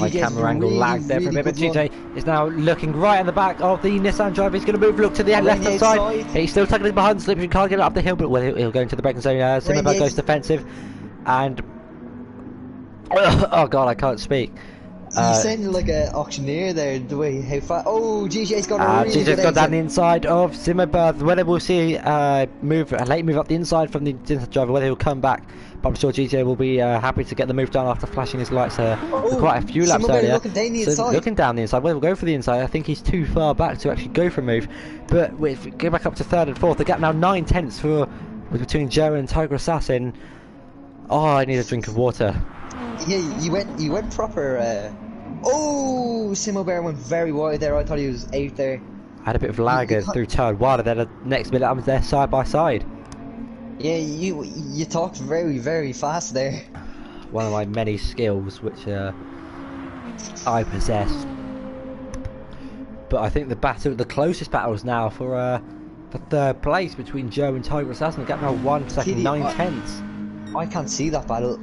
My camera angle lagged there for a bit, but GJ is now looking right at the back of the Nissan driver. He's going to move, look to the left hand side. He's still tucking it behind the slip. He can't get it up the hill, but he'll go into the braking zone. Simo Bear goes defensive, and oh god, I can't speak. You sounded like an auctioneer there, the way how fast. Oh, GJ's got a really GJ's got down the inside of Simo Bear. Whether we'll see a late move up the inside from the driver, whether he'll come back. But I'm sure GJ will be happy to get the move done after flashing his lights for quite a few laps earlier. Looking down the inside, whether we'll go for the inside, I think he's too far back to actually go for a move. But if we go back up to 3rd and 4th, the gap now 9 tenths between Joe and Tiger Assassin. Oh, I need a drink of water. Yeah, you went proper. Oh, Simo Bear went very wide there. I thought he was out there. I had a bit of lag through turn 1, and then the next minute I was there side by side. Yeah, you talked very, very fast there. One of my many skills which I possess. But I think the closest battles now for for third place between Joe and Tiger Assassin. Gap now 1 second, Kitty, 9/10. I can't see that battle.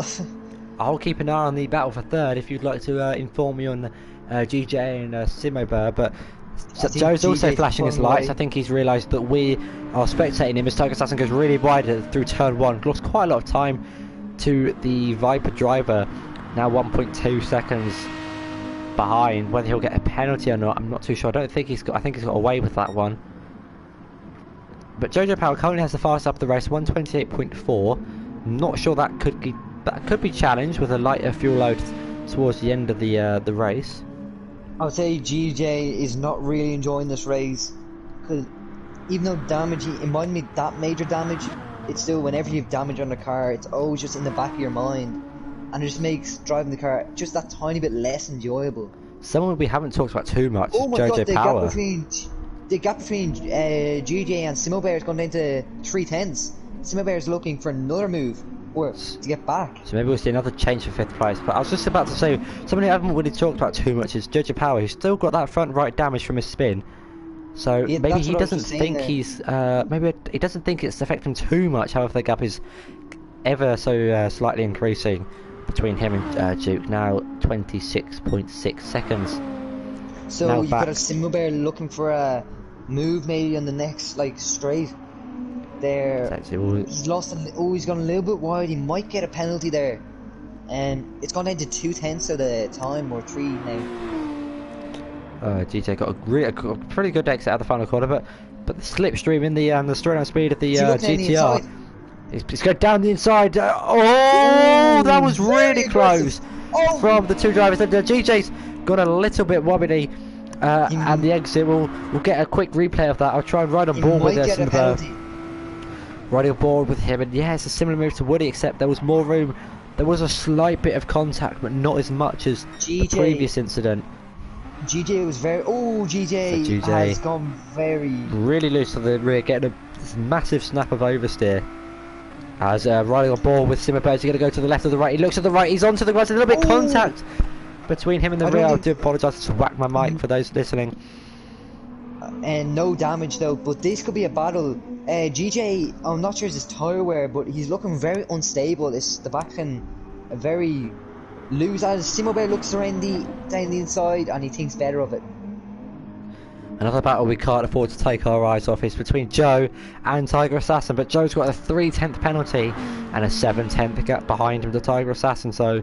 I'll keep an eye on the battle for third if you'd like to inform me on GJ and Simobur, but Joe's also flashing his lights. I think he's realised that we are spectating him as Tiger Assassin goes really wide through turn 1. Lost quite a lot of time to the Viper driver, now 1.2 seconds behind. Whether he'll get a penalty or not, I'm not too sure. I think he's got away with that one. But Jojo Power currently has the fastest up the race, 128.4. Not sure that could be challenged with a lighter fuel load towards the end of the race. I would say GJ is not really enjoying this race, because even though damage, it mightn't be that major damage, it's still, whenever you have damage on the car, it's always just in the back of your mind, and it just makes driving the car just that tiny bit less enjoyable. Someone we haven't talked about too much is Oh my Jojo god, Power. the gap between GJ and Simobur has gone down to 3/10. Simobur is looking for another move, or to get back. So maybe we'll see another change for 5th place. But I was just about to say, somebody I haven't really talked about too much is Jojo Power, who's still got that front right damage from his spin. So Yeah, maybe that's he what I was doesn't just saying think there. he's maybe he doesn't think it's affecting too much. However, the gap is ever so slightly increasing between him and Duke, now 26.6 seconds. So Now you've back. got a Simobur looking for a move maybe on the next straight. There, Actually, he's lost. He's gone a little bit wide. He might get a penalty there, and it's gone down to 2/10 of the time, or 3 now. GJ got a pretty good exit out of the final quarter, but the slipstream in the straight line speed of the Is he looking down the GTR. inside? He's going down the inside. That was very really close aggressive. Oh. from the two drivers. The GJ's got a little bit wobbly, and the exit. We'll get a quick replay of that. I'll try and ride on He board with might this. get a penalty. Riding on board with him, and yeah, it's a similar move to Woody, except there was more room. There was a slight bit of contact, but not as much as the GJ. previous incident. GJ was very. Oh, GJ, So GJ has gone very. Really loose to the rear, getting this massive snap of oversteer. As riding on board with Simobur, he's going to go to the left or the right. He looks to the right, he's onto the right, a little bit contact between him and the I rear. don't I think- do apologise to whack my mic for those listening. And no damage though, but this could be a battle. GJ, I'm not sure it's his tyre wear, but he's looking very unstable. It's the back end very loose. As Simobur looks around down the inside, and he thinks better of it. Another battle we can't afford to take our eyes off is between Joe and Tiger Assassin, but Joe's got a 3/10 penalty and a 7/10 gap behind him to Tiger Assassin, so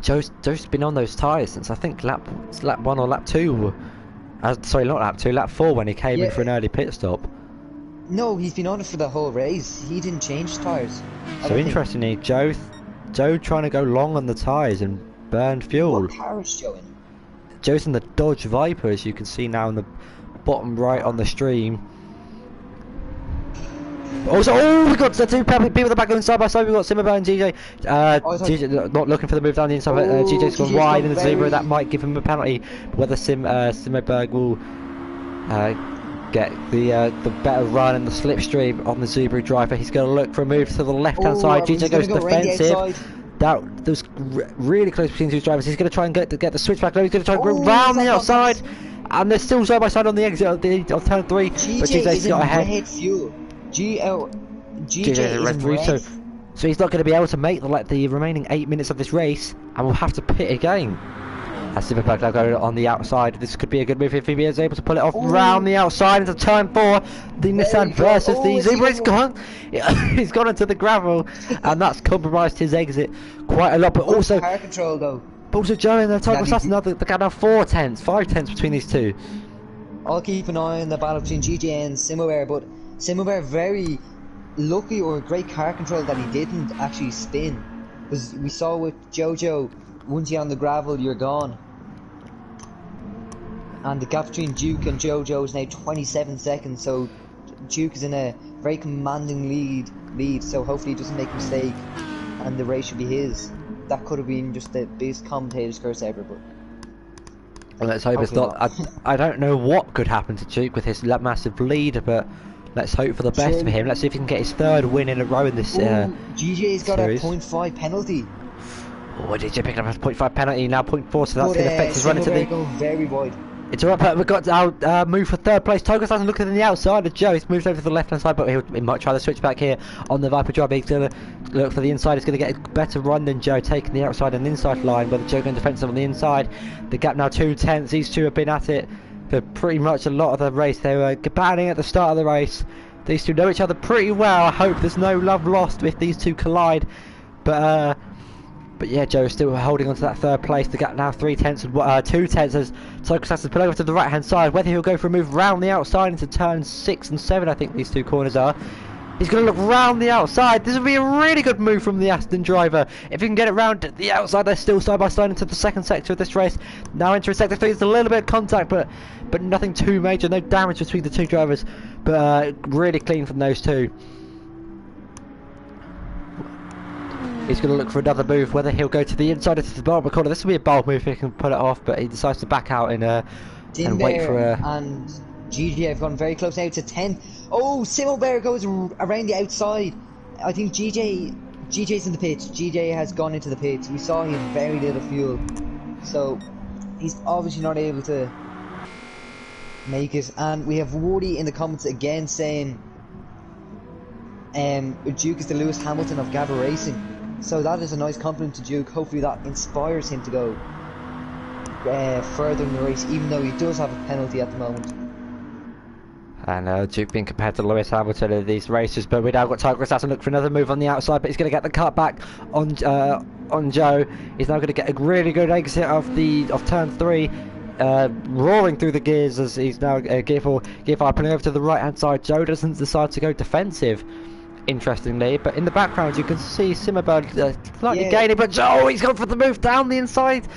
Joe's been on those tyres since I think lap 1 or lap 2. Sorry, not lap 2, lap 4 when he came in Yeah. for an early pit stop. No, he's been on it for the whole race. He didn't change his tyres. I So don't think- interestingly, Joe trying to go long on the tyres and burn fuel. What car is Joe in? Joe's in the Dodge Viper, as you can see now in the bottom right on the stream. Also, we got the two people at the back going side by side. We've got Simobur and GJ. GJ not looking for the move down the inside, but GJ's gone GJ's wide gone in the zebra. very- That might give him a penalty. Whether Simobur will get the better run in the slipstream on the Subaru driver. He's going to look for a move to the left-hand side. He's GJ gonna goes go round the defensive. outside. That was really close between two drivers. He's going to try and get the switch back. He's going to try and go Oh, round the that's not outside, and they're still side by side on the exit of turn 3. But GJ GJ's is in got ahead. red fuel. GJ GJ is red in 3, red. so he's not going to be able to make the remaining 8 minutes of this race, and we'll have to pit again. As Simobur now going on the outside. This could be a good move if he is able to pull it off round the outside into turn 4. The Nissan you go. versus the Is he Zebra. He's gonna- gone. He's gone into the gravel, and that's compromised his exit quite a lot. But also car control though. Joe and the Tiger Now, Assassin. The gap now 5/10 between these two. I'll keep an eye on the battle between GJ and Simobur, but Simobur very lucky or great car control that he didn't actually spin. Because we saw with Jojo, once you're on the gravel, you're gone. And the gap between Duke and Jojo is now 27 seconds, so Duke is in a very commanding lead, so hopefully he doesn't make a mistake, and the race should be his. That could have been just the biggest commentator's curse ever, but... And let's hope it's Hopefully not. I don't know what could happen to Duke with his massive lead, but let's hope for the best True. for him. Let's see if he can get his 3rd win in a row in this. GJ's got series. a 0.5 penalty. DJ picking up a 0.5 penalty, now 0.4, so that's But, going to affect his run into Simobur the. go very wide. It's alright, but we've got our move for third place. Togas doesn't look at the outside of Joe. He's moved over to the left hand side, but he might try the switch back here on the Viper driver. He's going to look for the inside. He's going to get a better run than Joe, taking the outside and inside line, but Joe going defensive on the inside. The gap now 2/10. These two have been at it for pretty much a lot of the race. They were battling at the start of the race. These two know each other pretty well. I hope there's no love lost if these two collide. But yeah, Joe is still holding on to that third place. The gap now 3/10 and 2/10 as Togas has to pull over to the right hand side. Whether he'll go for a move round the outside into turns 6 and 7, I think these two corners are. He's going to look round the outside. This will be a really good move from the Aston driver. If he can get it round the outside, they're still side by side into the second sector of this race. Now entering sector 3, it's a little bit of contact, but nothing too major. No damage between the two drivers, but really clean from those two. He's going to look for another move, whether he'll go to the inside or to the bottom corner. This will be a bold move if he can pull it off, but he decides to back out and wait for a... and GJ have gone very close now to 10. Oh, Simo Bear goes around the outside. I think GJ's in the pits. GJ has gone into the pits. We saw him very little fuel, so he's obviously not able to make it. And we have Woody in the comments again saying Duke is the Lewis Hamilton of Gavra Racing. So that is a nice compliment to Duke. Hopefully that inspires him to go further in the race, even though he does have a penalty at the moment. And Duke being compared to Lewis Hamilton in these races, but we now got Togas has to look for another move on the outside, but he's going to get the cut back on Joe. He's now going to get a really good exit of turn 3. Roaring through the gears as he's now gear 5 pulling over to the right hand side. Joe doesn't decide to go defensive, interestingly, but in the background you can see Simmerbird slightly gaining, but Joe, he's gone for the move down the inside.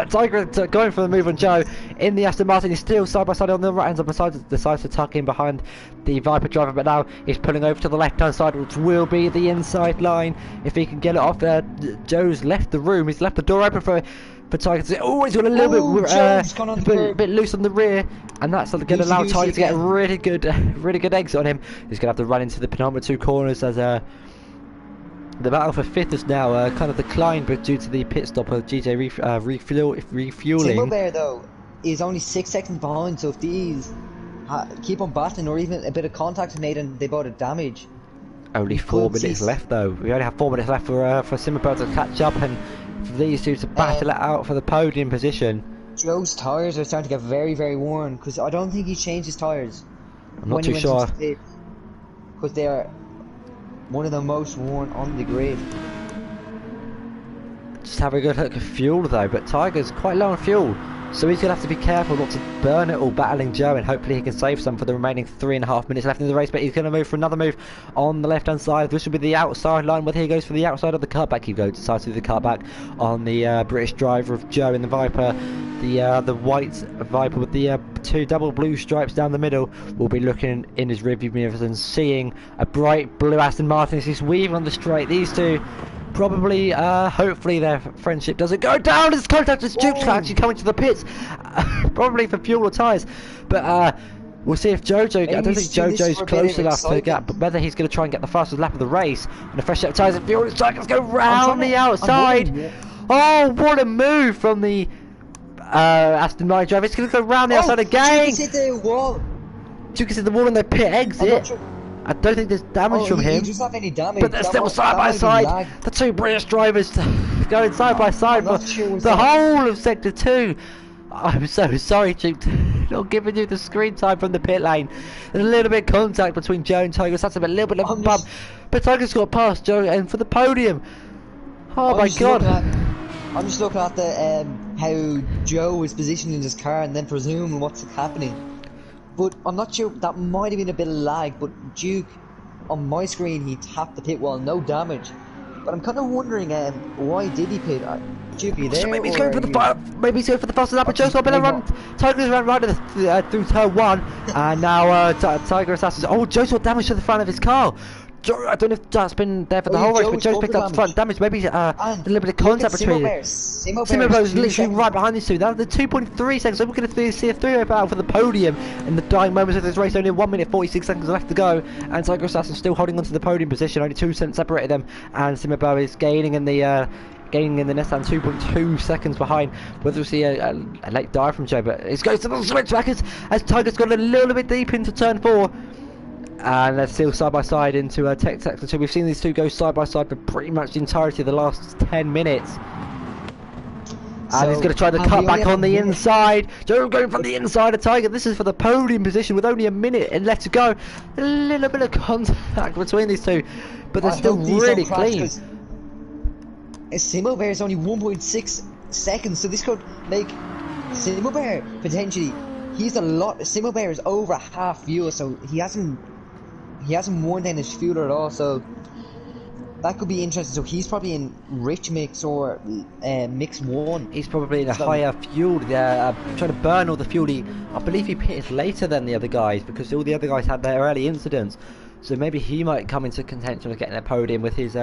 Tiger going for the move on Joe in the Aston Martin. He's still side by side on the right hand side, decides to tuck in behind the Viper driver, but now he's pulling over to the left hand side, which will be the inside line if he can get it off there. Joe's left the room, he's left the door open for Tiger to... Oh, he's got a little bit loose on the rear, and that's going to allow Tiger to get a really good exit on him. He's going to have to run into the penultimate two corners as the battle for 5th is now kind of declined, but due to the pit stop of GJ refueling. Simo Bear though is only 6 seconds behind, so if these keep on battling or even a bit of contact is made and they both have damage. Only 4 minutes left though. We only have 4 minutes left for Simmerbird to catch up and for these two to battle it out for the podium position. Joe's tyres are starting to get very, very worn, because I don't think he changed his tyres. I'm not too sure. Because they are one of the most worn on the grid. Just have a good look at fuel though, but Tiger's quite low on fuel, so he's going to have to be careful not to burn it all battling Joe, and hopefully he can save some for the remaining 3.5 minutes left in the race. But he's going to move for another move on the left hand side. This will be the outside line, whether he goes for the outside of the cutback. He decides to do the cutback on the British driver of Joe in the Viper. The white Viper with the 2 double blue stripes down the middle will be looking in his rearview mirrors and seeing a bright blue Aston Martin as he's weaving on the straight. These two probably, hopefully their friendship doesn't go down as contact as Duke's actually coming to the pits, probably for fuel or tyres. But we'll see if Jojo, I don't think Jojo's close enough to get, but whether he's going to try and get the fastest lap of the race and a fresh set of tyres and fuel. His Tigers go round the outside. Oh, what a move from the Aston Martin driver. It's going to go round the outside again. Duke hit the wall. Duke hit the wall on the pit exit. I don't think there's damage from him, but they're still side by side. The two British drivers going side by side for the whole of Sector 2. I'm so sorry, Duke, not giving you the screen time from the pit lane. There's a little bit of contact between Joe and Tiger. That's a little bit of a bump, but Tiger's got past Joe and for the podium. Oh my God! I'm just looking at the how Joe is positioned in his car and then presuming what's happening. But I'm not sure, that might have been a bit of lag, but Duke, on my screen, he tapped the pit wall, no damage. But I'm kind of wondering, why did he pit? Duke, are you there? Maybe he's going for the fastest lap, but Joe's got a bit of run. Tiger's ran right through turn 1, and now Tiger Assassin's... Oh, Joe's got damage to the front of his car. I don't know if that's been there for the whole race, but Joe's picked up front damage. Maybe a little bit of contact between them. Simmerber's literally right behind these two. That was the 2.3 seconds. So we're going to see a 3-way battle for the podium in the dying moments of this race. Only 1 minute 46 seconds left to go, and Tiger Assassin still holding on to the podium position. Only 2 cents separated them, and Simmerber is gaining in the gaining in the next time 2.2 seconds behind. Whether we'll see a late dive from Joe, but it goes to the switch back as Tiger's got a little bit deep into turn 4. And they're still side by side into Tech Sector 2. We've seen these two go side by side for pretty much the entirety of the last 10 minutes. And he's going to try to cut back on the inside. Joe going from the inside of Tiger. This is for the podium position with only a minute left to go. A little bit of contact between these two, but they're still really clean. Simo Bear is only 1.6 seconds, so this could make Simo Bear potentially. He's a lot. Simo Bear is over half fuel, so he hasn't worn down his fuel at all. So that could be interesting. So he's probably in rich mix or mix 1. He's probably in a higher fuel. They're trying to burn all the fuel. I believe he pitted later than the other guys because all the other guys had their early incidents. So maybe he might come into contention of getting a podium with his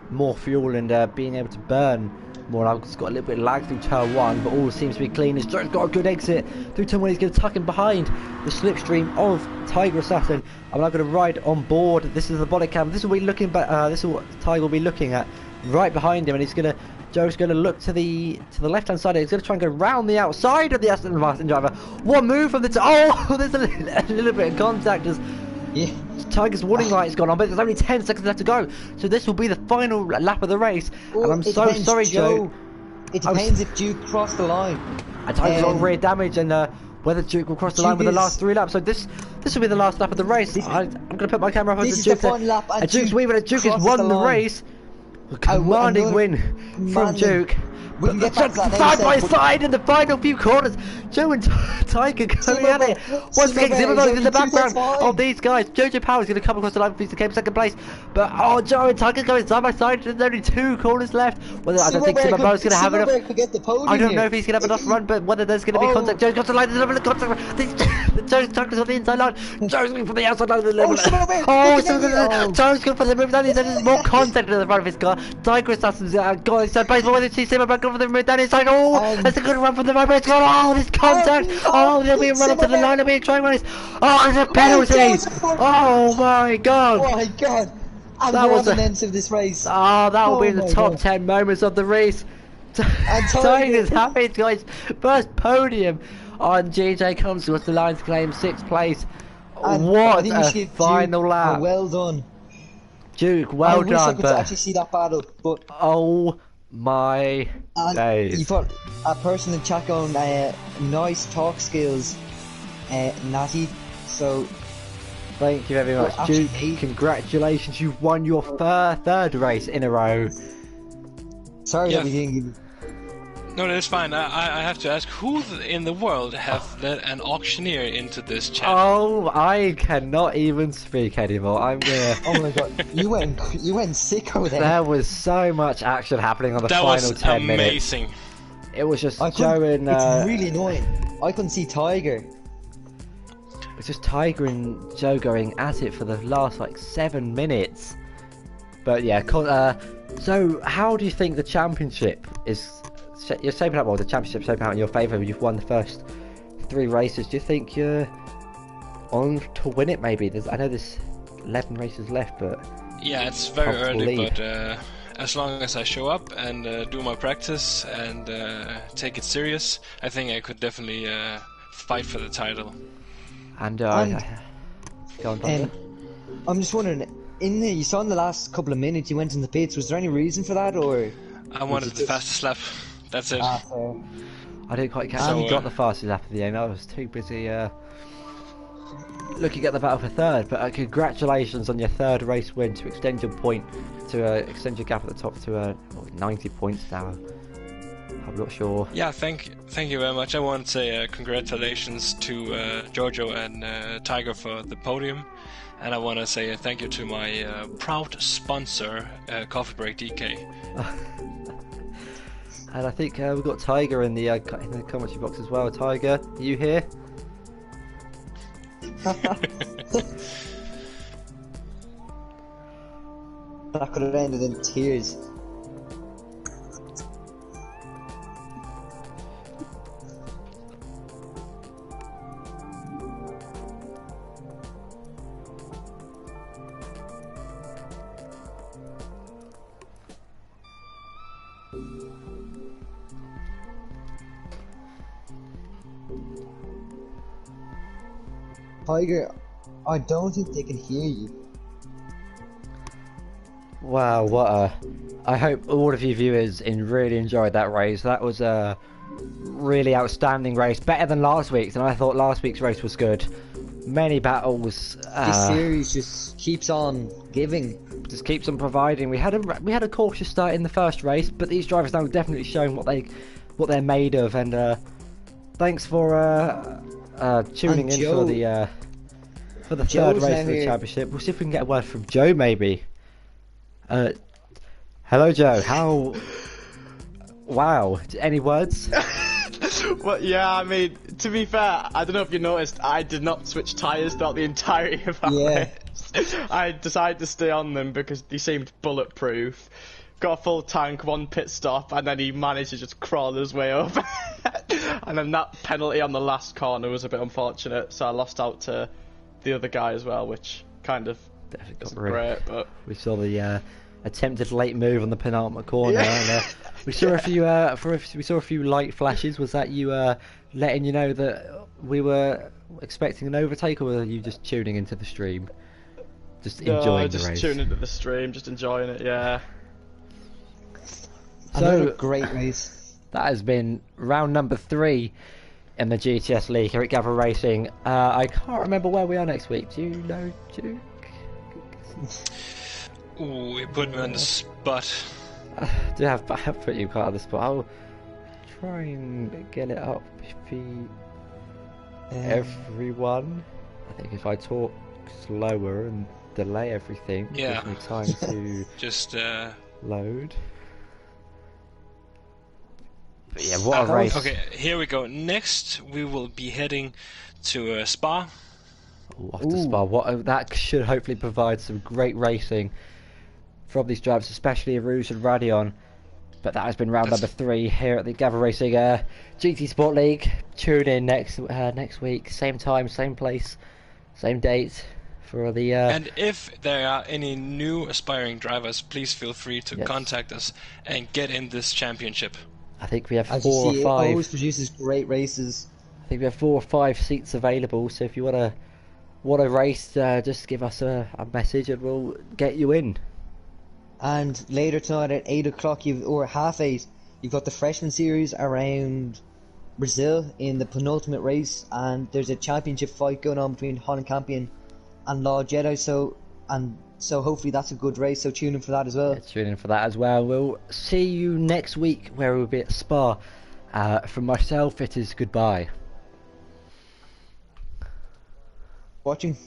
more fuel and being able to burn more. I've just got a little bit of lag through turn 1, but all seems to be clean. Joe's got a good exit through turn 1. He's going to tuck him behind the slipstream of Tiger Assassin. I'm now going to ride on board. This is the body cam. This will be looking back. This is what Tiger will be looking at right behind him, and he's going to. Joe's going to look to the left hand side. He's going to try and go round the outside of the Aston Martin driver. One move from the there's a little bit of contact as Tiger's warning light has gone on, but there's only 10 seconds left to go. So this will be the final lap of the race. And I'm so sorry, Joe. It depends if Duke crossed the line. And Tiger's on rear damage, and whether Duke will cross the line with the last 3 laps. So this will be the last lap of the race. I'm going to put my camera up on Duke. And Duke's weaving, and Duke has won the race. A commanding win from Duke. We can get back to that side by side in the final few corners. Joe and Tiger going at it. Once again, Zimmerman in the background of these guys. Jojo Power's going to come across the line for to keep second place. But Joe and Tiger going side by side. There's only 2 corners left. Whether I don't think Zimmerman's going to have enough. I don't know if he's going to have enough run, but whether there's going to be contact. Joe's got the line. There's a little bit of contact. Joe's Tiger's on the inside line. Joe's going for the outside line of the line. Joe's going for the move down. There's more contact in the front of his car. Tiger Assassin's got inside place. But whether she Zimmerman for the move down inside. That's a good run from the right. It's gone. This contact. There'll be a run up to the line. There'll be a try race. It's a penalty. Oh my god. Oh my god. And that was the end of this race. That will be in the top 10 moments of the race. Tiger's happy, guys. First podium on GJ comes towards the line to claim 6th place. And what a final lap. Well done. Duke, well done. I wish I could actually see that battle, but oh my days. You've got a person in chat going, nice talk skills, Natty. So thank you very much, Duke. Congratulations, you've won your third race in a row. Sorry that we didn't give you... No, that's fine. I have to ask, who in the world have let an auctioneer into this chat? I cannot even speak anymore. I'm gonna... Oh my god, you went sicko there. There was so much action happening on the final 10 minutes. That was amazing. It was just Joe and... It's really annoying. I couldn't see Tiger. It's just Tiger and Joe going at it for the last like 7 minutes. But yeah, so how do you think the championship is... You're shaping up, well, the championship's shaping out in your favour. You've won the first 3 races. Do you think you're on to win it? Maybe I know there's 11 races left, but yeah, it's very early. But as long as I show up and do my practice and take it serious, I think I could definitely fight for the title. And go on, I'm just wondering, you saw in the last couple of minutes you went in the pits. Was there any reason for that, or? I wanted the fastest lap. That's it. I didn't quite catch. You got the fastest lap at the end. I was too busy looking at the battle for third. But congratulations on your 3rd race win to extend your point to extend your gap at the top to 90 points now. I'm not sure. Yeah, thank you very much. I want to say congratulations to Jojo and Tiger for the podium. And I want to say thank you to my proud sponsor, Coffee Break DK. And I think we've got Tiger in the commentary box as well. Tiger, are you here? That could have ended in tears. Tiger, I don't think they can hear you. Wow, what a... I hope all of you viewers really enjoyed that race. That was a really outstanding race. Better than last week's, and I thought last week's race was good. Many battles. This series just keeps on giving. Just keeps on providing. We had a cautious start in the first race, but these drivers now definitely showing what they're made of. And thanks for tuning in Joe, for the third Joe's race of the here. championship. We'll see if we can get a word from Joe, maybe. Hello, Joe. How? Wow. Any words? Well, yeah, I mean, to be fair, I don't know if you noticed, I did not switch tyres throughout the entirety of that race. I decided to stay on them because they seemed bulletproof. Got a full tank, one pit stop, and then he managed to just crawl his way up. And then that penalty on the last corner was a bit unfortunate, so I lost out to the other guy as well, which kind of isn't great, but... We saw the attempted late move on the penultimate corner, and we saw a few light flashes. Was that you letting you know that we were expecting an overtake, or were you just tuning into the stream, just enjoying the race? Just tuning into the stream, just enjoying it. Yeah. Another great race. That has been round number 3 in the GTS League here at Gavra Racing. I can't remember where we are next week. Do you know, Duke? Ooh, you put me on the spot. I have put you quite on the spot. I'll try and get it up for everyone. I think if I talk slower and delay everything, it gives me time to just load. But yeah, what a race. Okay, here we go. Next, we will be heading to Spa. Off to Spa. That should hopefully provide some great racing from these drivers, especially Rouge and Radion. But that has been round number 3 here at the Gavra Racing GT Sport League. Tune in next week, same time, same place, same date for the. And if there are any new aspiring drivers, please feel free to contact us and get in this championship. I think we have As 4 you see, or 5. It always produces great races. I think we have 4 or 5 seats available. So if you want to race, just give us a message and we'll get you in. And later tonight at 8 o'clock, or 8:30, you've got the freshman series around Brazil in the penultimate race, and there's a championship fight going on between Holland Campion and Law Jedi. So hopefully that's a good race. So tune in for that as well. Yeah, tune in for that as well. We'll see you next week where we'll be at Spa. From myself, it is goodbye. Watching.